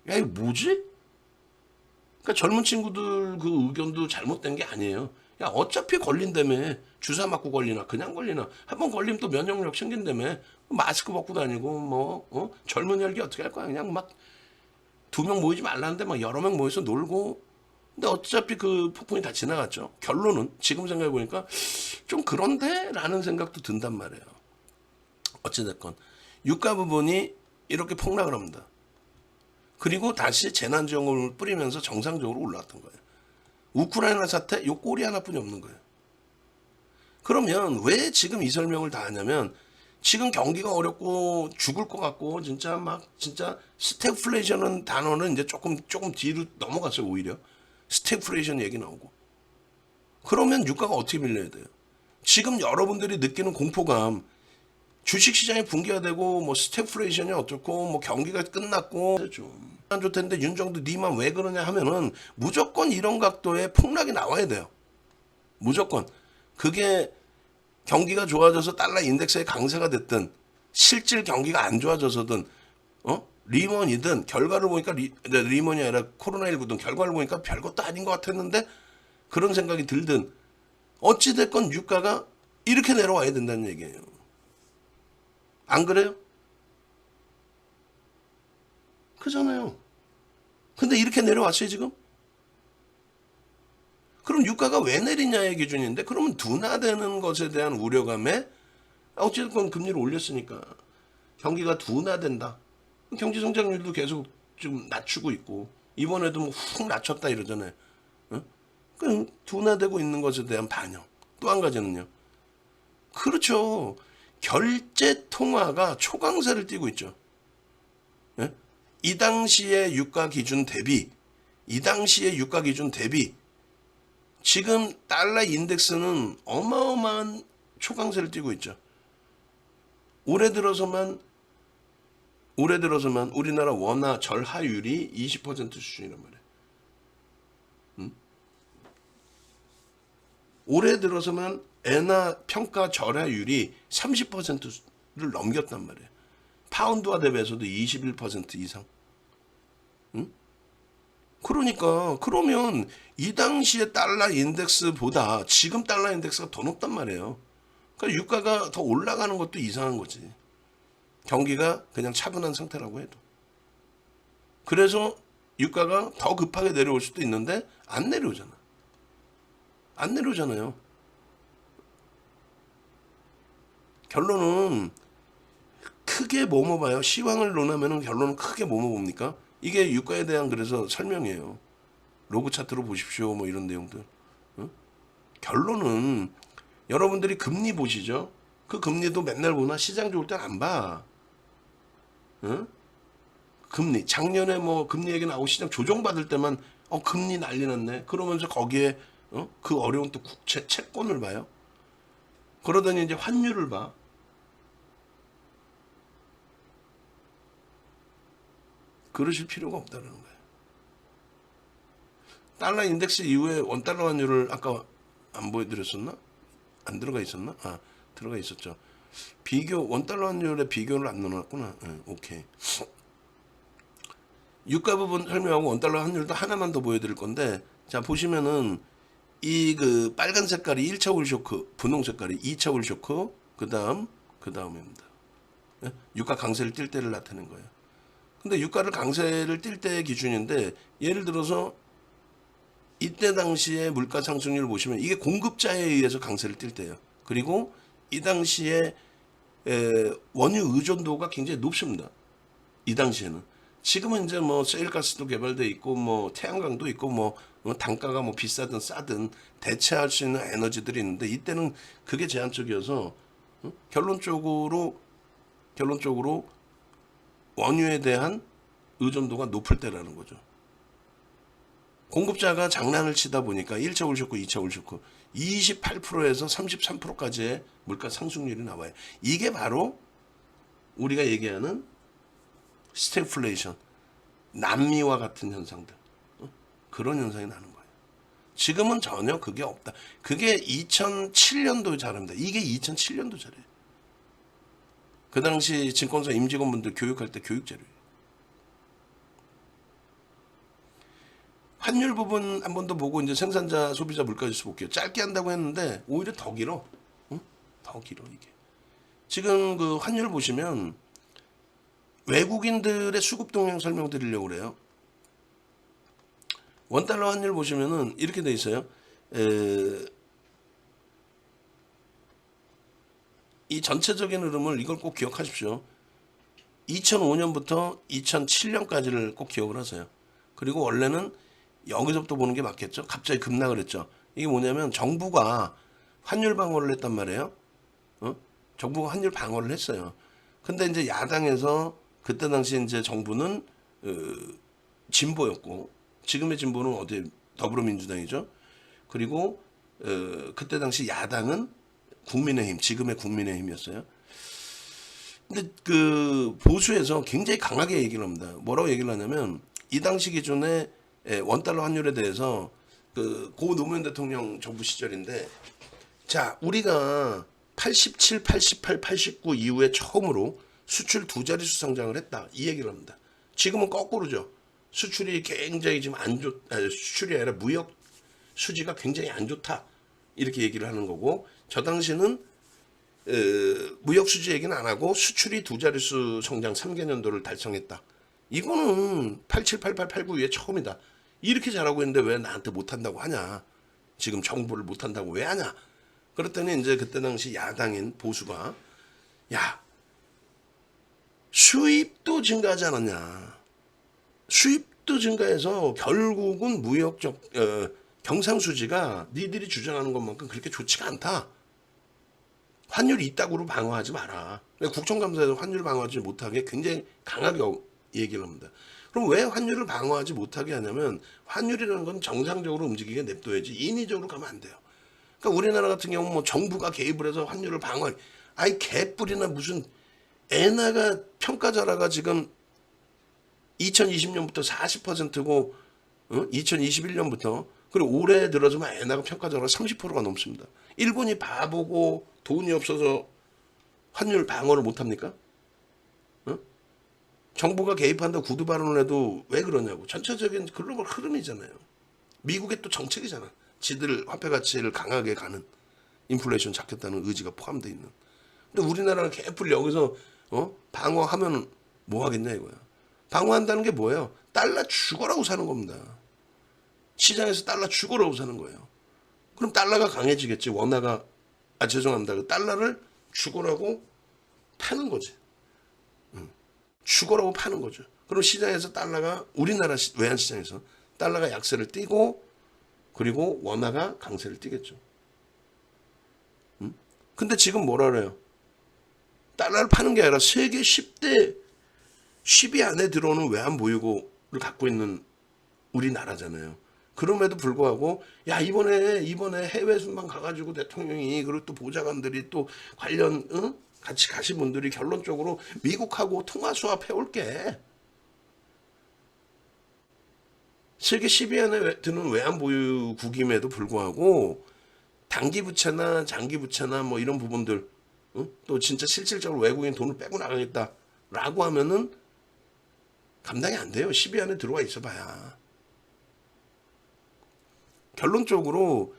Speaker 1: 야, 이거 뭐지? 그러니까 젊은 친구들 그 의견도 잘못된 게 아니에요. 야, 어차피 걸린다며. 주사 맞고 걸리나 그냥 걸리나 한번 걸리면 또 면역력 생긴다며. 마스크 벗고 다니고 젊은 혈기 어떻게 할 거야? 그냥 막 2명 모이지 말라는데 막 여러 명 모여서 놀고. 근데 어차피 그 폭풍이 다 지나갔죠. 결론은 지금 생각해 보니까 좀 그런데 라는 생각도 든단 말이에요. 어찌됐건 유가 부분이 이렇게 폭락을 합니다. 그리고 다시 재난지원금을 뿌리면서 정상적으로 올라왔던 거예요. 우크라이나 사태 요 꼴이 하나뿐이 없는 거예요. 그러면 왜 지금 이 설명을 다 하냐면 지금 경기가 어렵고 죽을 것 같고 진짜 스태그플레이션은 단어는 이제 조금 뒤로 넘어갔어요. 오히려 스태그플레이션 얘기 나오고. 그러면 유가가 어떻게 밀려야 돼요? 지금 여러분들이 느끼는 공포감, 주식시장이 붕괴되고 뭐 스태그플레이션이 어떻고 뭐 경기가 끝났고 좀 안 좋을 텐데 윤정도 니만 왜 그러냐 하면은 무조건 이런 각도의 폭락이 나와야 돼요. 무조건. 그게 경기가 좋아져서 달러 인덱스의 강세가 됐든 실질 경기가 안 좋아져서든 리먼이든 결과를 보니까 리먼이 아니라 코로나19든 결과를 보니까 별것도 아닌 것 같았는데 그런 생각이 들든 어찌됐건 유가가 이렇게 내려와야 된다는 얘기예요. 안 그래요? 그잖아요. 근데 이렇게 내려왔어요 지금? 그럼 유가가 왜 내리냐의 기준인데 그러면 둔화되는 것에 대한 우려감에 어쨌든 금리를 올렸으니까 경기가 둔화된다. 경제 성장률도 계속 좀 낮추고 있고 이번에도 뭐 훅 낮췄다 이러잖아요. 그럼 둔화되고 있는 것에 대한 반영. 또 한 가지는요. 그렇죠. 결제 통화가 초강세를 띠고 있죠. 예? 이 당시의 유가 기준 대비 지금 달러 인덱스는 어마어마한 초강세를 띠고 있죠. 올해 들어서만 우리나라 원화 절하율이 20% 수준이란 말이에요. 올해 들어서만 엔화 평가 절하율이 30%를 넘겼단 말이에요. 파운드화 대비해서도 21% 이상. 그러니까 그러면 이 당시의 달러 인덱스보다 지금 달러 인덱스가 더 높단 말이에요. 그러니까 유가가 더 올라가는 것도 이상한 거지. 경기가 그냥 차분한 상태라고 해도. 그래서 유가가 더 급하게 내려올 수도 있는데 안 내려오잖아. 안 내려오잖아요. 결론은 크게 뭐뭐 봐요. 시황을 논하면은 결론은 크게 뭐뭐 봅니까? 이게 유가에 대한 그래서 설명이에요. 로그 차트로 보십시오. 뭐 이런 내용들. 어? 결론은 여러분들이 금리 보시죠. 그 금리도 맨날 보나 시장 좋을 땐 안 봐. 어? 금리 작년에 뭐 금리 얘기 나오고 시장 조정받을 때만 금리 난리 났네. 그러면서 거기에 그 어려운 또 국채 채권을 봐요. 그러더니 이제 환율을 봐. 그러실 필요가 없다는 거예요. 달러 인덱스 이후에 원달러 환율을 아까 안 보여드렸었나? 안 들어가 있었나? 아, 들어가 있었죠. 비교 원달러 환율에 비교를 안 넣어놨구나. 네, 오케이. 유가 부분 설명하고 원달러 환율도 하나만 더 보여드릴 건데, 자 보시면은 이 그 빨간 색깔이 1차 올 쇼크, 분홍 색깔이 2차 올 쇼크, 그 다음입니다. 네? 유가 강세를 띌 때를 나타낸 거예요. 근데 유가를 강세를 띌 때의 기준인데, 예를 들어서 이때 당시에 물가 상승률을 보시면 이게 공급자에 의해서 강세를 띌 때예요. 그리고 이 당시에 원유 의존도가 굉장히 높습니다. 이 당시에는. 지금은 이제 뭐 세일가스도 개발돼 있고 뭐 태양광도 있고 뭐 단가가 뭐 비싸든 싸든 대체할 수 있는 에너지들이 있는데, 이때는 그게 제한적이어서 결론적으로 원유에 대한 의존도가 높을 때라는 거죠. 공급자가 장난을 치다 보니까 1차 올쇼크, 2차 올쇼크 28%에서 33%까지의 물가 상승률이 나와요. 이게 바로 우리가 얘기하는 스태그플레이션, 남미와 같은 현상들, 그런 현상이 나는 거예요. 지금은 전혀 그게 없다. 그게 2007년도 자료입니다. 이게 2007년도 자료예요. 그 당시 증권사 임직원분들 교육할 때 교육 자료예요. 환율 부분 한 번 더 보고 이제 생산자 소비자 물가지수 볼게요. 짧게 한다고 했는데 오히려 더 길어. 응? 더 길어 이게. 지금 그 환율 보시면 외국인들의 수급 동향 설명드리려고 그래요. 원달러 환율 보시면은 이렇게 돼 있어요. 이 전체적인 흐름을 이걸 꼭 기억하십시오. 2005년부터 2007년까지를 꼭 기억을 하세요. 그리고 원래는 여기서부터 보는 게 맞겠죠. 갑자기 급락을 했죠. 이게 뭐냐면 정부가 환율 방어를 했단 말이에요. 정부가 환율 방어를 했어요. 근데 이제 야당에서 그때 당시 이제 정부는 진보였고, 지금의 진보는 어디 더불어민주당이죠. 그리고 그때 당시 야당은 국민의힘, 지금의 국민의힘이었어요. 근데 그 보수에서 굉장히 강하게 얘기를 합니다. 뭐라고 얘기를 하냐면 이 당시 기준에 원달러 환율에 대해서 그 고 노무현 대통령 정부 시절인데, 자 우리가 87, 88, 89 이후에 처음으로 수출 두 자릿수 성장을 했다, 이 얘기를 합니다. 지금은 거꾸로죠. 수출이 굉장히 지금 수출이 아니라 무역 수지가 굉장히 안 좋다, 이렇게 얘기를 하는 거고, 저 당시는 무역 수지 얘기는 안 하고 수출이 두 자릿수 성장 3개년도를 달성했다. 이거는 87, 88, 89 이후에 처음이다. 이렇게 잘하고 있는데 왜 나한테 못한다고 하냐. 지금 정부를 못한다고 왜 하냐. 그랬더니 이제 그때 당시 야당인 보수가, 야 수입도 증가하지 않았냐. 수입도 증가해서 결국은 무역적 경상수지가 니들이 주장하는 것만큼 그렇게 좋지가 않다. 환율이 이따구로 방어하지 마라. 국정감사에서 환율 방어하지 못하게 굉장히 강하게 얘기를 합니다. 그럼 왜 환율을 방어하지 못하게 하냐면, 환율이라는 건 정상적으로 움직이게 냅둬야지 인위적으로 가면 안 돼요. 그러니까 우리나라 같은 경우는 뭐 정부가 개입을 해서 환율을 방어, 아이 개뿔이나 무슨 엔화가 평가자라가 지금 2020년부터 40%고 2021년부터 그리고 올해 들어서만 엔화가 평가자라가 30%가 넘습니다. 일본이 바보고 돈이 없어서 환율 방어를 못합니까? 정부가 개입한다고 구두 발언을 해도 왜 그러냐고. 전체적인 글로벌 흐름이잖아요. 미국의 또 정책이잖아. 지들 화폐 가치를 강하게 가는. 인플레이션 잡겠다는 의지가 포함되어 있는. 근데 우리나라는 개뿔 여기서 방어하면 뭐 하겠냐 이거야. 방어한다는 게 뭐예요? 달러 죽어라고 사는 겁니다. 시장에서 달러 죽어라고 사는 거예요. 그럼 달러가 강해지겠지. 원화가 죄송합니다. 그 달러를 죽어라고 파는 거지. 죽어라고 파는 거죠. 그럼 시장에서 달러가 우리나라 외환시장에서 달러가 약세를 띠고 그리고 원화가 강세를 띠겠죠. 근데 지금 뭐라 그래요? 달러를 파는 게 아니라 세계 10대 10위 안에 들어오는 외환 보유고를 갖고 있는 우리나라잖아요. 그럼에도 불구하고 야 이번에 해외 순방 가가지고 대통령이 그리고 또 보좌관들이 또 관련 같이 가신 분들이 결론적으로 미국하고 통화 수합 해올게. 세계 10위 안에 드는 외환 보유국임에도 불구하고 단기 부채나 장기 부채나 뭐 이런 부분들 또 진짜 실질적으로 외국인 돈을 빼고 나가겠다라고 하면은 감당이 안 돼요. 10위 안에 들어와 있어봐야. 결론적으로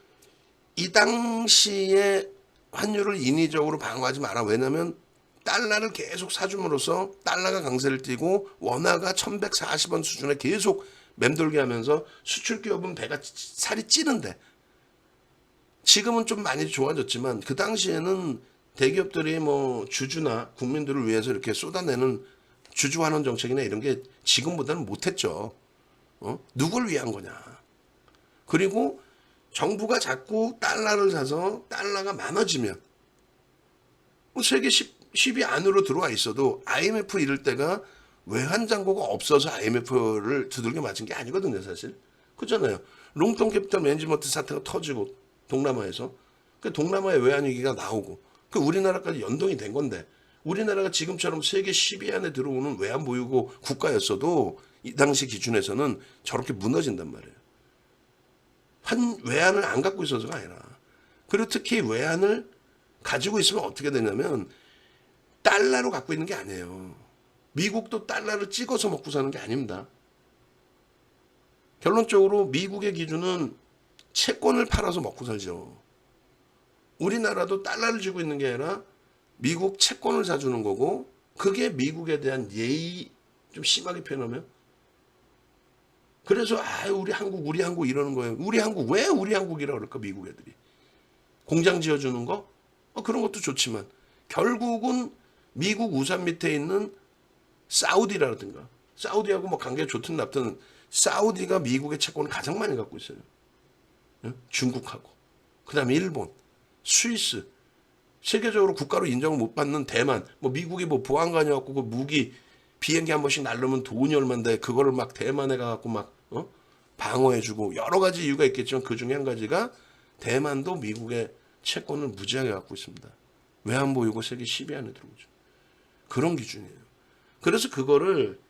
Speaker 1: 이 당시에 환율을 인위적으로 방어하지 마라. 왜냐하면 달러를 계속 사줌으로써 달러가 강세를 띠고 원화가 1140원 수준에 계속 맴돌게 하면서 수출 기업은 배가 살이 찌는데 지금은 좀 많이 좋아졌지만 그 당시에는 대기업들이 뭐 주주나 국민들을 위해서 이렇게 쏟아내는 주주환원 정책이나 이런 게 지금보다는 못했죠. 누굴 위한 거냐. 그리고 정부가 자꾸 달러를 사서 달러가 많아지면 세계 10위 안으로 들어와 있어도 IMF 이럴 때가 외환장고가 없어서 IMF를 두들겨 맞은 게 아니거든요, 사실. 그렇잖아요. 롱텀 캐피탈 매니지먼트 사태가 터지고 동남아에서 그 동남아의 외환위기가 나오고 그 우리나라까지 연동이 된 건데 우리나라가 지금처럼 세계 10위 안에 들어오는 외환 보유고 국가였어도 이 당시 기준에서는 저렇게 무너진단 말이에요. 외환을 안 갖고 있어서가 아니라 그리고 특히 외환을 가지고 있으면 어떻게 되냐면 달러로 갖고 있는 게 아니에요. 미국도 달러를 찍어서 먹고 사는 게 아닙니다. 결론적으로 미국의 기준은 채권을 팔아서 먹고 살죠. 우리나라도 달러를 쥐고 있는 게 아니라 미국 채권을 사주는 거고 그게 미국에 대한 예의 좀 심하게 표현하면 그래서 우리 한국 이러는 거예요. 우리 한국 왜 우리 한국이라고 그럴까 미국 애들이. 공장 지어주는 거? 그런 것도 좋지만 결국은 미국 우산 밑에 있는 사우디라든가 사우디하고 뭐 관계가 좋든 나쁘든 사우디가 미국의 채권을 가장 많이 갖고 있어요. 중국하고 그 다음에 일본, 스위스 세계적으로 국가로 인정을 못 받는 대만 뭐 미국이 뭐 보안관이었고 그 무기 비행기 한 번씩 날르면 돈이 얼만데 그거를 막 대만에 가갖고 막 방어해주고 여러 가지 이유가 있겠지만 그 중에 한 가지가 대만도 미국의 채권을 무지하게 갖고 있습니다. 외환보유고 세계 10위 안에 들어오죠. 그런 기준이에요. 그래서 그거를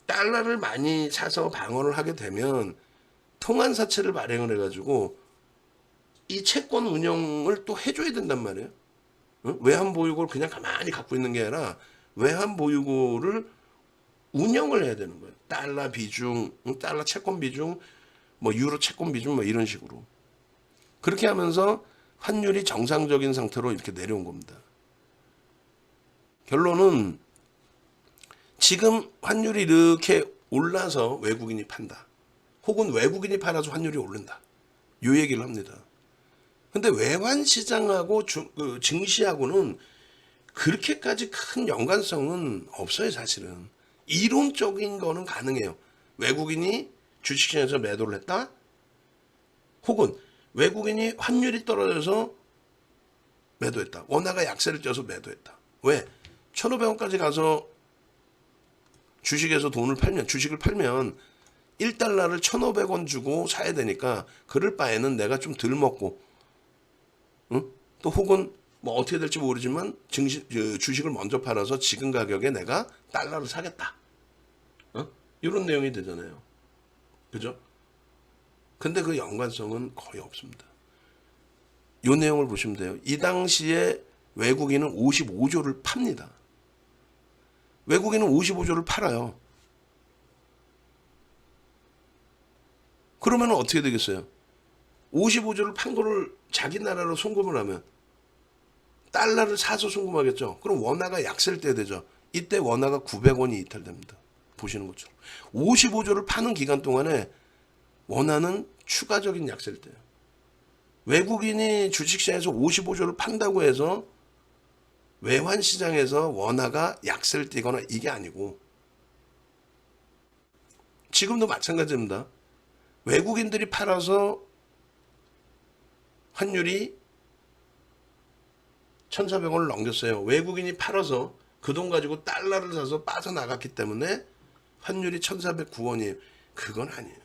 Speaker 1: 달러를 많이 사서 방어를 하게 되면 통한사채를 발행을 해가지고 이 채권 운영을 또 해줘야 된단 말이에요. 외환보유고를 그냥 가만히 갖고 있는 게 아니라 외환보유고를 운영을 해야 되는 거예요. 달러 비중, 달러 채권 비중, 뭐 유로 채권 비중 뭐 이런 식으로. 그렇게 하면서 환율이 정상적인 상태로 이렇게 내려온 겁니다. 결론은 지금 환율이 이렇게 올라서 외국인이 판다. 혹은 외국인이 팔아서 환율이 오른다. 이 얘기를 합니다. 근데 외환시장하고 증시하고는 그렇게까지 큰 연관성은 없어요, 사실은. 이론적인 거는 가능해요. 외국인이 주식시장에서 매도를 했다. 혹은 외국인이 환율이 떨어져서 매도했다. 원화가 약세를 쪄서 매도했다. 왜? 1,500원까지 가서 주식에서 주식을 팔면 1달러를 1,500원 주고 사야 되니까 그럴 바에는 내가 좀 덜 먹고 또 혹은 뭐 어떻게 될지 모르지만 주식을 먼저 팔아서 지금 가격에 내가 달러를 사겠다. 이런 내용이 되잖아요. 그죠? 근데 그 연관성은 거의 없습니다. 이 내용을 보시면 돼요. 이 당시에 외국인은 55조를 팝니다. 외국인은 55조를 팔아요. 그러면 어떻게 되겠어요? 55조를 판 거를 자기 나라로 송금을 하면 달러를 사서 송금하겠죠. 그럼 원화가 약세일 때 되죠. 이때 원화가 900원이 이탈됩니다. 보시는 것처럼 55조를 파는 기간 동안에 원화는 추가적인 약세일 때예요. 외국인이 주식시장에서 55조를 판다고 해서 외환시장에서 원화가 약세를 띠거나 이게 아니고, 지금도 마찬가지입니다. 외국인들이 팔아서 환율이 1,400원을 넘겼어요. 외국인이 팔아서 그 돈 가지고 달러를 사서 빠져나갔기 때문에 환율이 1,409원이에요. 그건 아니에요.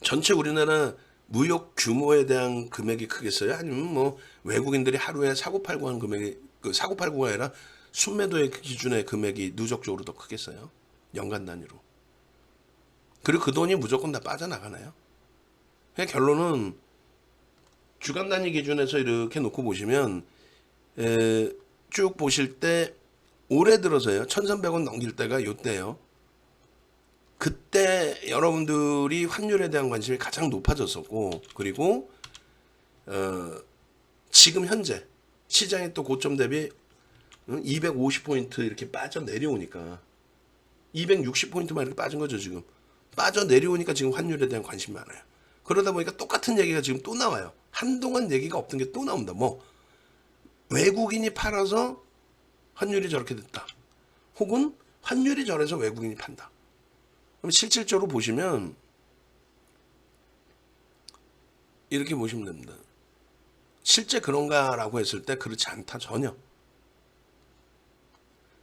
Speaker 1: 전체 우리나라 무역 규모에 대한 금액이 크겠어요? 아니면 뭐 외국인들이 하루에 사고팔고 하는 금액이, 그 사고팔고가 아니라 순매도의 기준의 금액이 누적적으로 더 크겠어요? 연간 단위로. 그리고 그 돈이 무조건 다 빠져나가나요? 그냥 결론은 주간 단위 기준에서 이렇게 놓고 보시면 쭉 보실 때 올해 들어서요. 1,300원 넘길 때가 이때예요. 그때 여러분들이 환율에 대한 관심이 가장 높아졌었고, 그리고 지금 현재 시장의 또 고점 대비 250포인트 이렇게 빠져 내려오니까 260포인트만 이렇게 빠진 거죠. 지금 빠져 내려오니까 지금 환율에 대한 관심이 많아요. 그러다 보니까 똑같은 얘기가 지금 또 나와요. 한동안 얘기가 없던 게 또 나온다. 뭐 외국인이 팔아서 환율이 저렇게 됐다. 혹은 환율이 저래서 외국인이 판다. 그럼 실질적으로 보시면 이렇게 보시면 됩니다. 실제 그런가라고 했을 때 그렇지 않다. 전혀.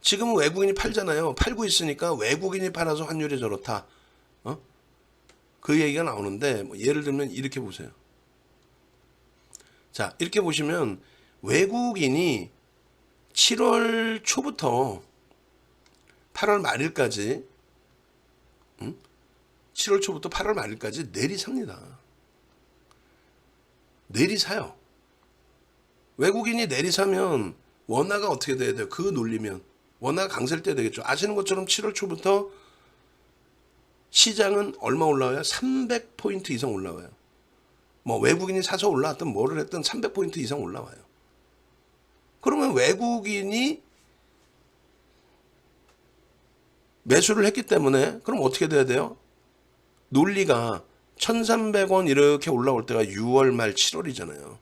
Speaker 1: 지금은 외국인이 팔잖아요. 팔고 있으니까 외국인이 팔아서 환율이 저렇다. 그 얘기가 나오는데, 뭐 예를 들면 이렇게 보세요. 자, 이렇게 보시면 외국인이 7월 초부터 8월 말일까지 7월 초부터 8월 말일까지 내리삽니다. 내리사요. 외국인이 내리사면 원화가 어떻게 돼야 돼요? 그 논리면 원화가 강세일 때 되겠죠. 아시는 것처럼 7월 초부터 시장은 얼마 올라와요? 300포인트 이상 올라와요. 뭐 외국인이 사서 올라왔든 뭐를 했든 300포인트 이상 올라와요. 그러면 외국인이 매수를 했기 때문에 그럼 어떻게 돼야 돼요? 논리가 1,300원 이렇게 올라올 때가 6월 말 7월이잖아요.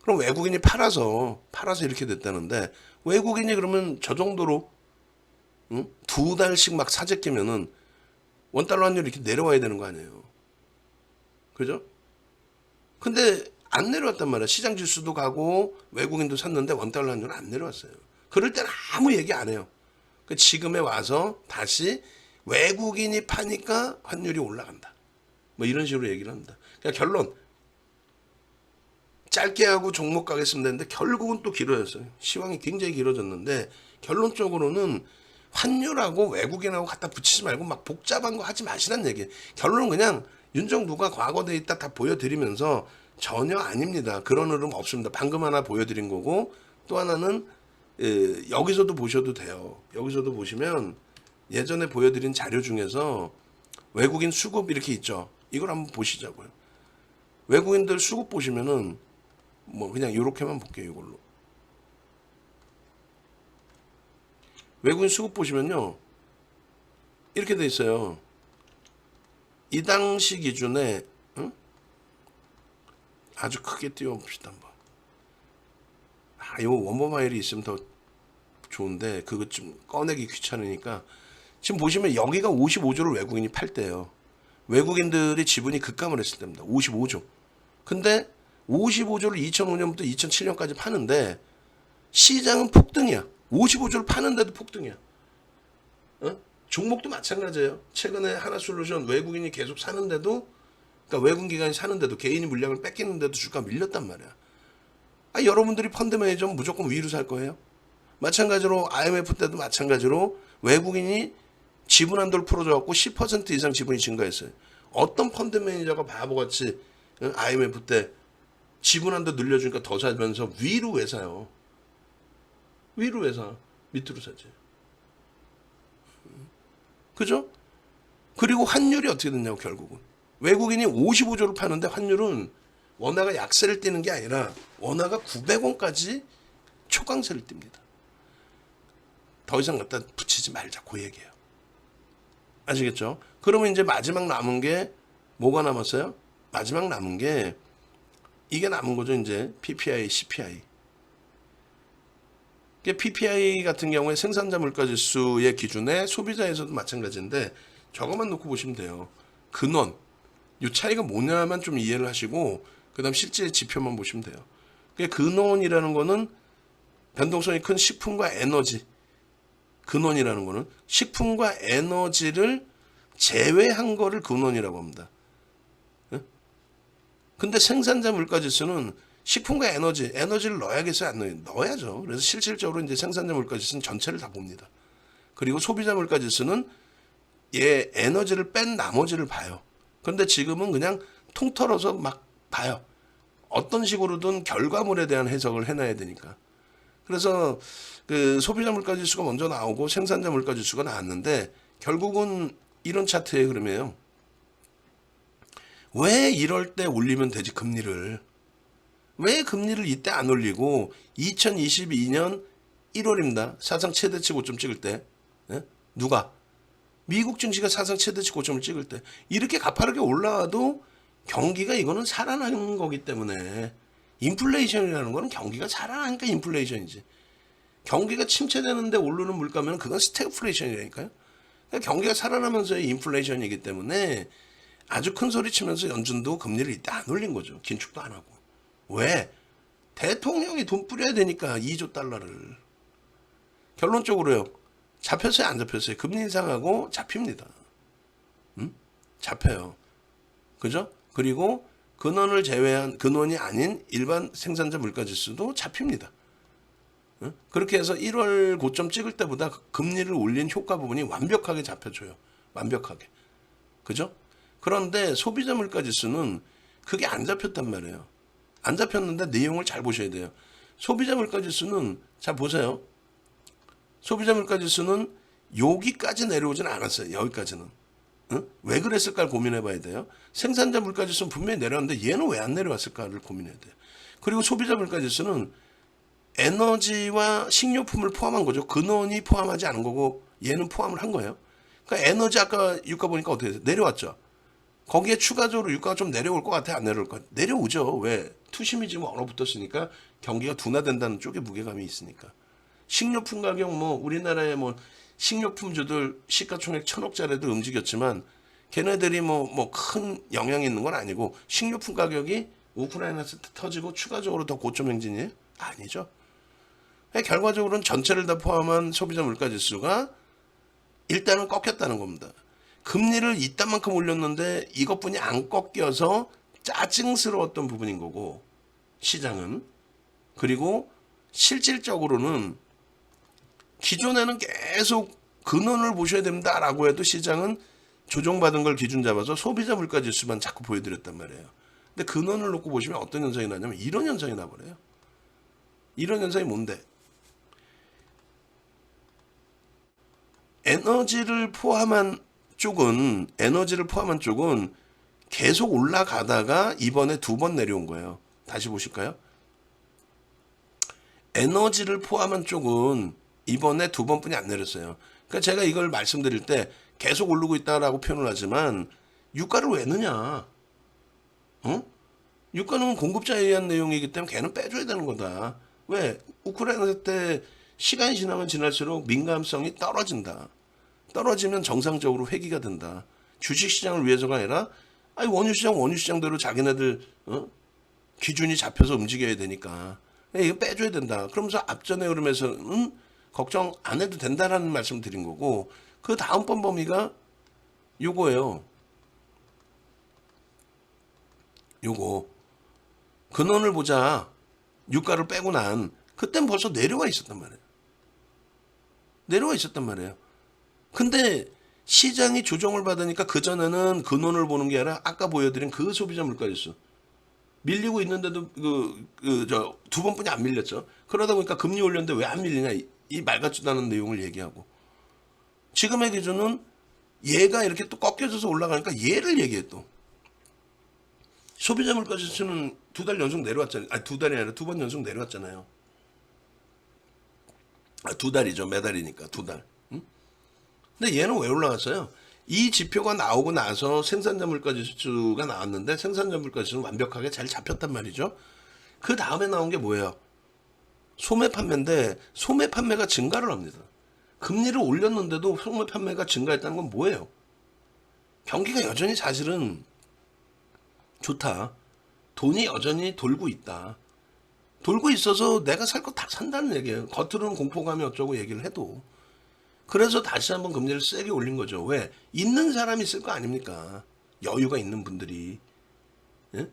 Speaker 1: 그럼 외국인이 팔아서 이렇게 됐다는데, 외국인이 그러면 저 정도로 2달씩 막 사재 끼면은 원달러 환율이 이렇게 내려와야 되는 거 아니에요. 그죠? 근데 안 내려왔단 말이야. 시장 지수도 가고 외국인도 샀는데 원달러 환율은 안 내려왔어요. 그럴 때는 아무 얘기 안 해요. 지금에 와서 다시 외국인이 파니까 환율이 올라간다. 뭐 이런 식으로 얘기를 합니다. 그러니까 결론, 짧게 하고 종목 가겠습니다 했는데 결국은 또 길어졌어요. 시황이 굉장히 길어졌는데, 결론적으로는 환율하고 외국인하고 갖다 붙이지 말고 막 복잡한 거 하지 마시란 얘기예요. 결론은 그냥 윤정부가 과거 데이터 다 보여드리면서 전혀 아닙니다. 그런 흐름 없습니다. 방금 하나 보여드린 거고, 또 하나는 여기서도 보셔도 돼요. 여기서도 보시면 예전에 보여드린 자료 중에서 외국인 수급 이렇게 있죠. 이걸 한번 보시자고요. 외국인들 수급 보시면은 뭐 그냥 이렇게만 볼게요. 이걸로. 외국인 수급 보시면요. 이렇게 돼 있어요. 이 당시 기준에 아주 크게 띄워봅시다. 한번. 이거 원본 파일이 있으면 더 좋은데 그것 좀 꺼내기 귀찮으니까, 지금 보시면 여기가 55조를 외국인이 팔 때예요. 외국인들이 지분이 급감을 했을 때입니다. 55조. 근데 55조를 2005년부터 2007년까지 파는데 시장은 폭등이야. 55조를 파는데도 폭등이야. 종목도 마찬가지예요. 최근에 하나솔루션 외국인이 계속 사는데도, 그러니까 외국 기관이 사는데도 개인이 물량을 뺏기는데도 주가 밀렸단 말이야. 여러분들이 펀드 매니저면 무조건 위로 살 거예요. 마찬가지로 IMF 때도 마찬가지로 외국인이 지분 한도를 풀어줘갖고 10% 이상 지분이 증가했어요. 어떤 펀드 매니저가 바보같이 IMF 때 지분 한도 늘려주니까 더 사면서 위로 왜 사요? 위로 왜 사? 밑으로 사지. 그죠? 그리고 환율이 어떻게 됐냐고. 결국은 외국인이 55조를 파는데 환율은 원화가 약세를 띠는 게 아니라 원화가 900원까지 초강세를 띱니다. 더 이상 갖다 붙이지 말자, 그 얘기예요. 아시겠죠? 그러면 이제 마지막 남은 게 뭐가 남았어요? 마지막 남은 게 이게 남은 거죠. 이제 PPI, CPI. PPI 같은 경우에 생산자 물가지수의 기준에 소비자에서도 마찬가지인데 저것만 놓고 보시면 돼요. 근원, 이 차이가 뭐냐만 좀 이해를 하시고 그 다음 실제 지표만 보시면 돼요. 근원이라는 거는 변동성이 큰 식품과 에너지, 근원이라는 거는 식품과 에너지를 제외한 거를 근원이라고 합니다. 근데 생산자 물가지수는 식품과 에너지를 넣어야겠어요? 안 넣어요? 넣어야죠. 그래서 실질적으로 이제 생산자 물가지수는 전체를 다 봅니다. 그리고 소비자 물가지수는 얘 에너지를 뺀 나머지를 봐요. 그런데 지금은 그냥 통털어서 막 봐요. 어떤 식으로든 결과물에 대한 해석을 해놔야 되니까. 그래서 그 소비자 물가지수가 먼저 나오고 생산자 물가지수가 나왔는데 결국은 이런 차트의 흐름이에요. 왜 이럴 때 올리면 되지 금리를. 왜 금리를 이때 안 올리고 2022년 1월입니다. 사상 최대치 고점 찍을 때. 누가? 미국 증시가 사상 최대치 고점을 찍을 때. 이렇게 가파르게 올라와도 경기가 이거는 살아나는 거기 때문에 인플레이션이라는 거는 경기가 살아나니까 인플레이션이지. 경기가 침체되는데 오르는 물가면 그건 스태그플레이션이라니까요. 그러니까 경기가 살아나면서의 인플레이션이기 때문에 아주 큰 소리 치면서 연준도 금리를 이때 안 올린 거죠. 긴축도 안 하고. 왜? 대통령이 돈 뿌려야 되니까 2조 달러를. 결론적으로요. 잡혔어요? 안 잡혔어요? 금리 인상하고 잡힙니다. 잡혀요. 그죠? 그리고 근원을 제외한 근원이 아닌 일반 생산자 물가지수도 잡힙니다. 그렇게 해서 1월 고점 찍을 때보다 금리를 올린 효과 부분이 완벽하게 잡혀줘요. 완벽하게. 그죠? 그런데 소비자 물가지수는 그게 안 잡혔단 말이에요. 안 잡혔는데 내용을 잘 보셔야 돼요. 소비자 물가지수는 자 보세요. 소비자 물가지수는 여기까지 내려오진 않았어요. 여기까지는. 왜 그랬을까를 고민해 봐야 돼요. 생산자 물가지수는 분명히 내려왔는데 얘는 왜 안 내려왔을까를 고민해야 돼요. 그리고 소비자 물가지수는 에너지와 식료품을 포함한 거죠. 근원이 포함하지 않은 거고 얘는 포함을 한 거예요. 그러니까 에너지 아까 유가 보니까 어떻게 돼요? 내려왔죠. 거기에 추가적으로 유가가 좀 내려올 것 같아요? 안 내려올 것 같아요? 내려오죠. 왜? 투심이 지금 얼어붙었으니까 경기가 둔화된다는 쪽에 무게감이 있으니까. 식료품 가격 우리나라의 식료품주들 시가총액 1,000억짜리도 움직였지만 걔네들이 큰 영향이 있는 건 아니고 식료품 가격이 우크라이나 터지고 추가적으로 더 고점 행진이에요? 아니죠. 결과적으로는 전체를 다 포함한 소비자 물가지수가 일단은 꺾였다는 겁니다. 금리를 이딴만큼 올렸는데 이것뿐이 안 꺾여서 짜증스러웠던 부분인 거고 시장은. 그리고 실질적으로는 기존에는 계속 근원을 보셔야 된다라고 해도 시장은 조정받은 걸 기준 잡아서 소비자 물가지수만 자꾸 보여드렸단 말이에요. 근데 근원을 놓고 보시면 어떤 현상이 나냐면 이런 현상이 나버려요. 이런 현상이 뭔데? 에너지를 포함한 쪽은 계속 올라가다가 이번에 2번 내려온 거예요. 다시 보실까요? 에너지를 포함한 쪽은 이번에 2번뿐이 안 내렸어요. 그러니까 제가 이걸 말씀드릴 때 계속 오르고 있다라고 표현을 하지만 유가를 왜 넣냐? 유가는 공급자에 의한 내용이기 때문에 걔는 빼줘야 되는 거다. 왜? 우크라이나 때 시간이 지나면 지날수록 민감성이 떨어진다. 떨어지면 정상적으로 회귀가 된다. 주식시장을 위해서가 아니라 원유시장대로 자기네들 기준이 잡혀서 움직여야 되니까 이거 빼줘야 된다. 그러면서 앞전의 흐름에서는 걱정 안 해도 된다라는 말씀 드린 거고 그 다음번 범위가 요거예요. 요거 근원을 보자. 유가를 빼고 난 그땐 벌써 내려와 있었단 말이에요. 근데 시장이 조정을 받으니까 그전에는 근원을 보는 게 아니라 아까 보여드린 그 소비자 물가지수 밀리고 있는데도 2번뿐이 안 밀렸죠. 그러다 보니까 금리 올렸는데 왜 안 밀리냐 이 말 같지도 않은 내용을 얘기하고 지금의 기준은 얘가 이렇게 또 꺾여져서 올라가니까 얘를 얘기해 또. 소비자 물가 지수는 2달 연속 내려왔잖아요. 아, 2달이 아니라 2번 연속 내려왔잖아요. 아, 2달이죠. 매달이니까 2달. 응? 근데 얘는 왜 올라갔어요? 이 지표가 나오고 나서 생산자 물가 지수가 나왔는데 생산자 물가 지수는 완벽하게 잘 잡혔단 말이죠. 그 다음에 나온 게 뭐예요? 소매 판매인데 소매 판매가 증가를 합니다. 금리를 올렸는데도 소매 판매가 증가했다는 건 뭐예요? 경기가 여전히 사실은 좋다. 돈이 여전히 돌고 있다. 돌고 있어서 내가 살 거 다 산다는 얘기예요. 겉으로는 공포감이 어쩌고 얘기를 해도. 그래서 다시 한번 금리를 세게 올린 거죠. 왜? 있는 사람이 쓸 거 아닙니까? 여유가 있는 분들이. 예?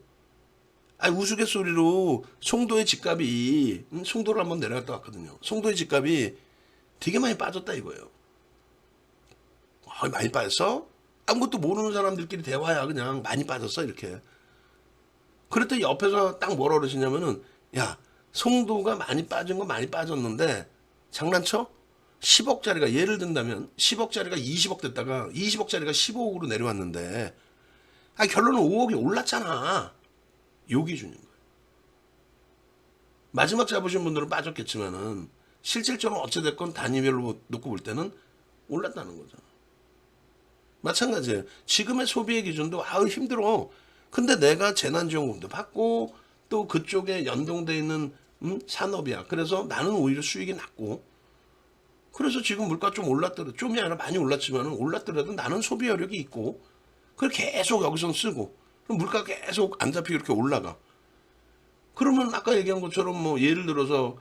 Speaker 1: 아니, 우스갯소리로 송도의 집값이 송도를 한번 내려갔다 왔거든요. 송도의 집값이 되게 많이 빠졌다 이거예요. 아, 많이 빠졌어? 아무것도 모르는 사람들끼리 대화야. 그냥 많이 빠졌어 이렇게. 그랬더니 옆에서 딱 뭐라 그러시냐면은, 야, 송도가 많이 빠진 건 많이 빠졌는데 장난쳐? 10억짜리가 예를 든다면 10억짜리가 20억 됐다가 20억짜리가 15억으로 내려왔는데, 아, 결론은 5억이 올랐잖아. 요 기준인 거예요. 마지막 잡으신 분들은 빠졌겠지만은 실질적으로 어찌됐건 단위별로 놓고 볼 때는 올랐다는 거죠. 마찬가지예요. 지금의 소비의 기준도 아우 힘들어. 근데 내가 재난지원금도 받고 또 그쪽에 연동돼 있는 산업이야. 그래서 나는 오히려 수익이 낮고, 그래서 지금 물가 좀 올랐더라도, 좀이 아니라 많이 올랐지만 올랐더라도 나는 소비 여력이 있고, 그걸 계속 여기서 쓰고, 그럼 물가 계속 안 잡히게 이렇게 올라가. 그러면 아까 얘기한 것처럼 뭐 예를 들어서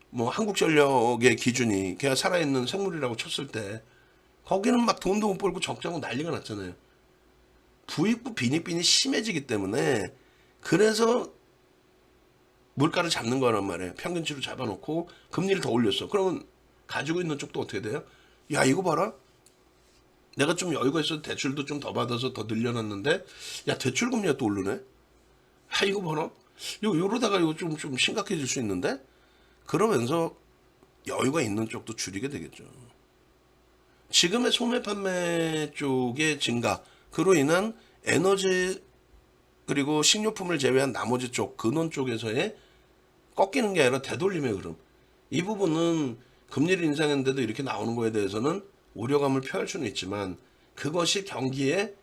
Speaker 1: 뭐 한국전력의 기준이 걔가 살아있는 생물이라고 쳤을 때 거기는 막 돈도 못 벌고 적자고 난리가 났잖아요. 부익부 빈익빈이 심해지기 때문에, 그래서 물가를 잡는 거란 말이에요. 평균치로 잡아놓고 금리를 더 올렸어. 그러면 가지고 있는 쪽도 어떻게 돼요? 야, 이거 봐라. 내가 좀 여유가 있어서 대출도 좀 더 받아서 더 늘려놨는데, 야, 대출 금리가 또 오르네? 야, 이거 봐라. 요러다가 이거 좀 심각해질 수 있는데? 그러면서 여유가 있는 쪽도 줄이게 되겠죠. 지금의 소매 판매 쪽의 증가, 그로 인한 에너지 그리고 식료품을 제외한 나머지 쪽, 근원 쪽에서의 꺾이는 게 아니라 되돌림의 흐름. 이 부분은 금리를 인상했는데도 이렇게 나오는 거에 대해서는 우려감을 표할 수는 있지만, 그것이 경기에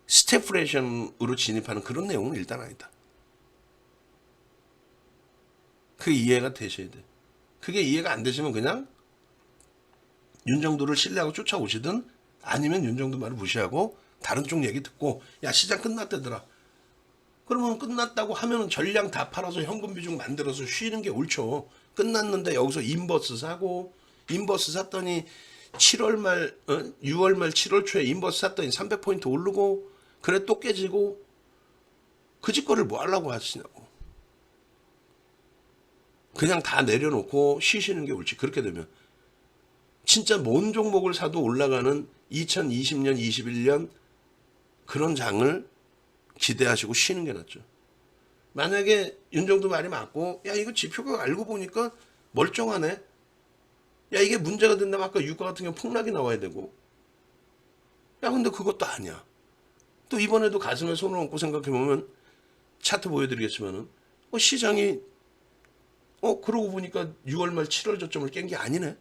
Speaker 1: 스태프레이션으로 진입하는 그런 내용은 일단 아니다. 그게 이해가 되셔야 돼. 그게 이해가 안 되시면 그냥 윤정도를 신뢰하고 쫓아오시든, 아니면 윤정도 말을 무시하고 다른 쪽 얘기 듣고, 야, 시장 끝났다더라. 그러면 끝났다고 하면은 전량 다 팔아서 현금 비중 만들어서 쉬는 게 옳죠. 끝났는데 여기서 인버스 사고, 인버스 샀더니 7월 말, 6월 말 7월 초에 인버스 샀더니 300포인트 오르고, 그래 또 깨지고, 그 짓거리를 뭐 하려고 하시냐고. 그냥 다 내려놓고 쉬시는 게 옳지. 그렇게 되면 진짜 뭔 종목을 사도 올라가는 2020년, 21년 그런 장을 기대하시고 쉬는 게 낫죠. 만약에 윤정도 말이 맞고, 야, 이거 지표가 알고 보니까 멀쩡하네. 야, 이게 문제가 된다면 아까 유가 같은 경우 폭락이 나와야 되고, 야, 근데 그것도 아니야. 또 이번에도 가슴에 손을 얹고 생각해보면, 차트 보여드리겠지만은, 시장이 그러고 보니까 6월 말 7월 저점을 깬 게 아니네.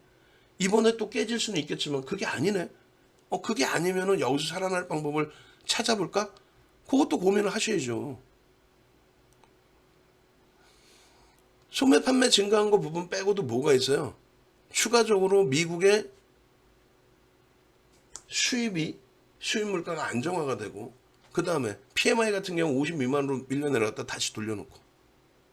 Speaker 1: 이번에 또 깨질 수는 있겠지만 그게 아니네. 그게 아니면은 여기서 살아날 방법을 찾아볼까? 그것도 고민을 하셔야죠. 소매 판매 증가한 거 부분 빼고도 뭐가 있어요? 추가적으로 미국의 수입 물가가 안정화가 되고, 그 다음에 PMI 같은 경우 50 미만으로 밀려 내려갔다 다시 돌려놓고,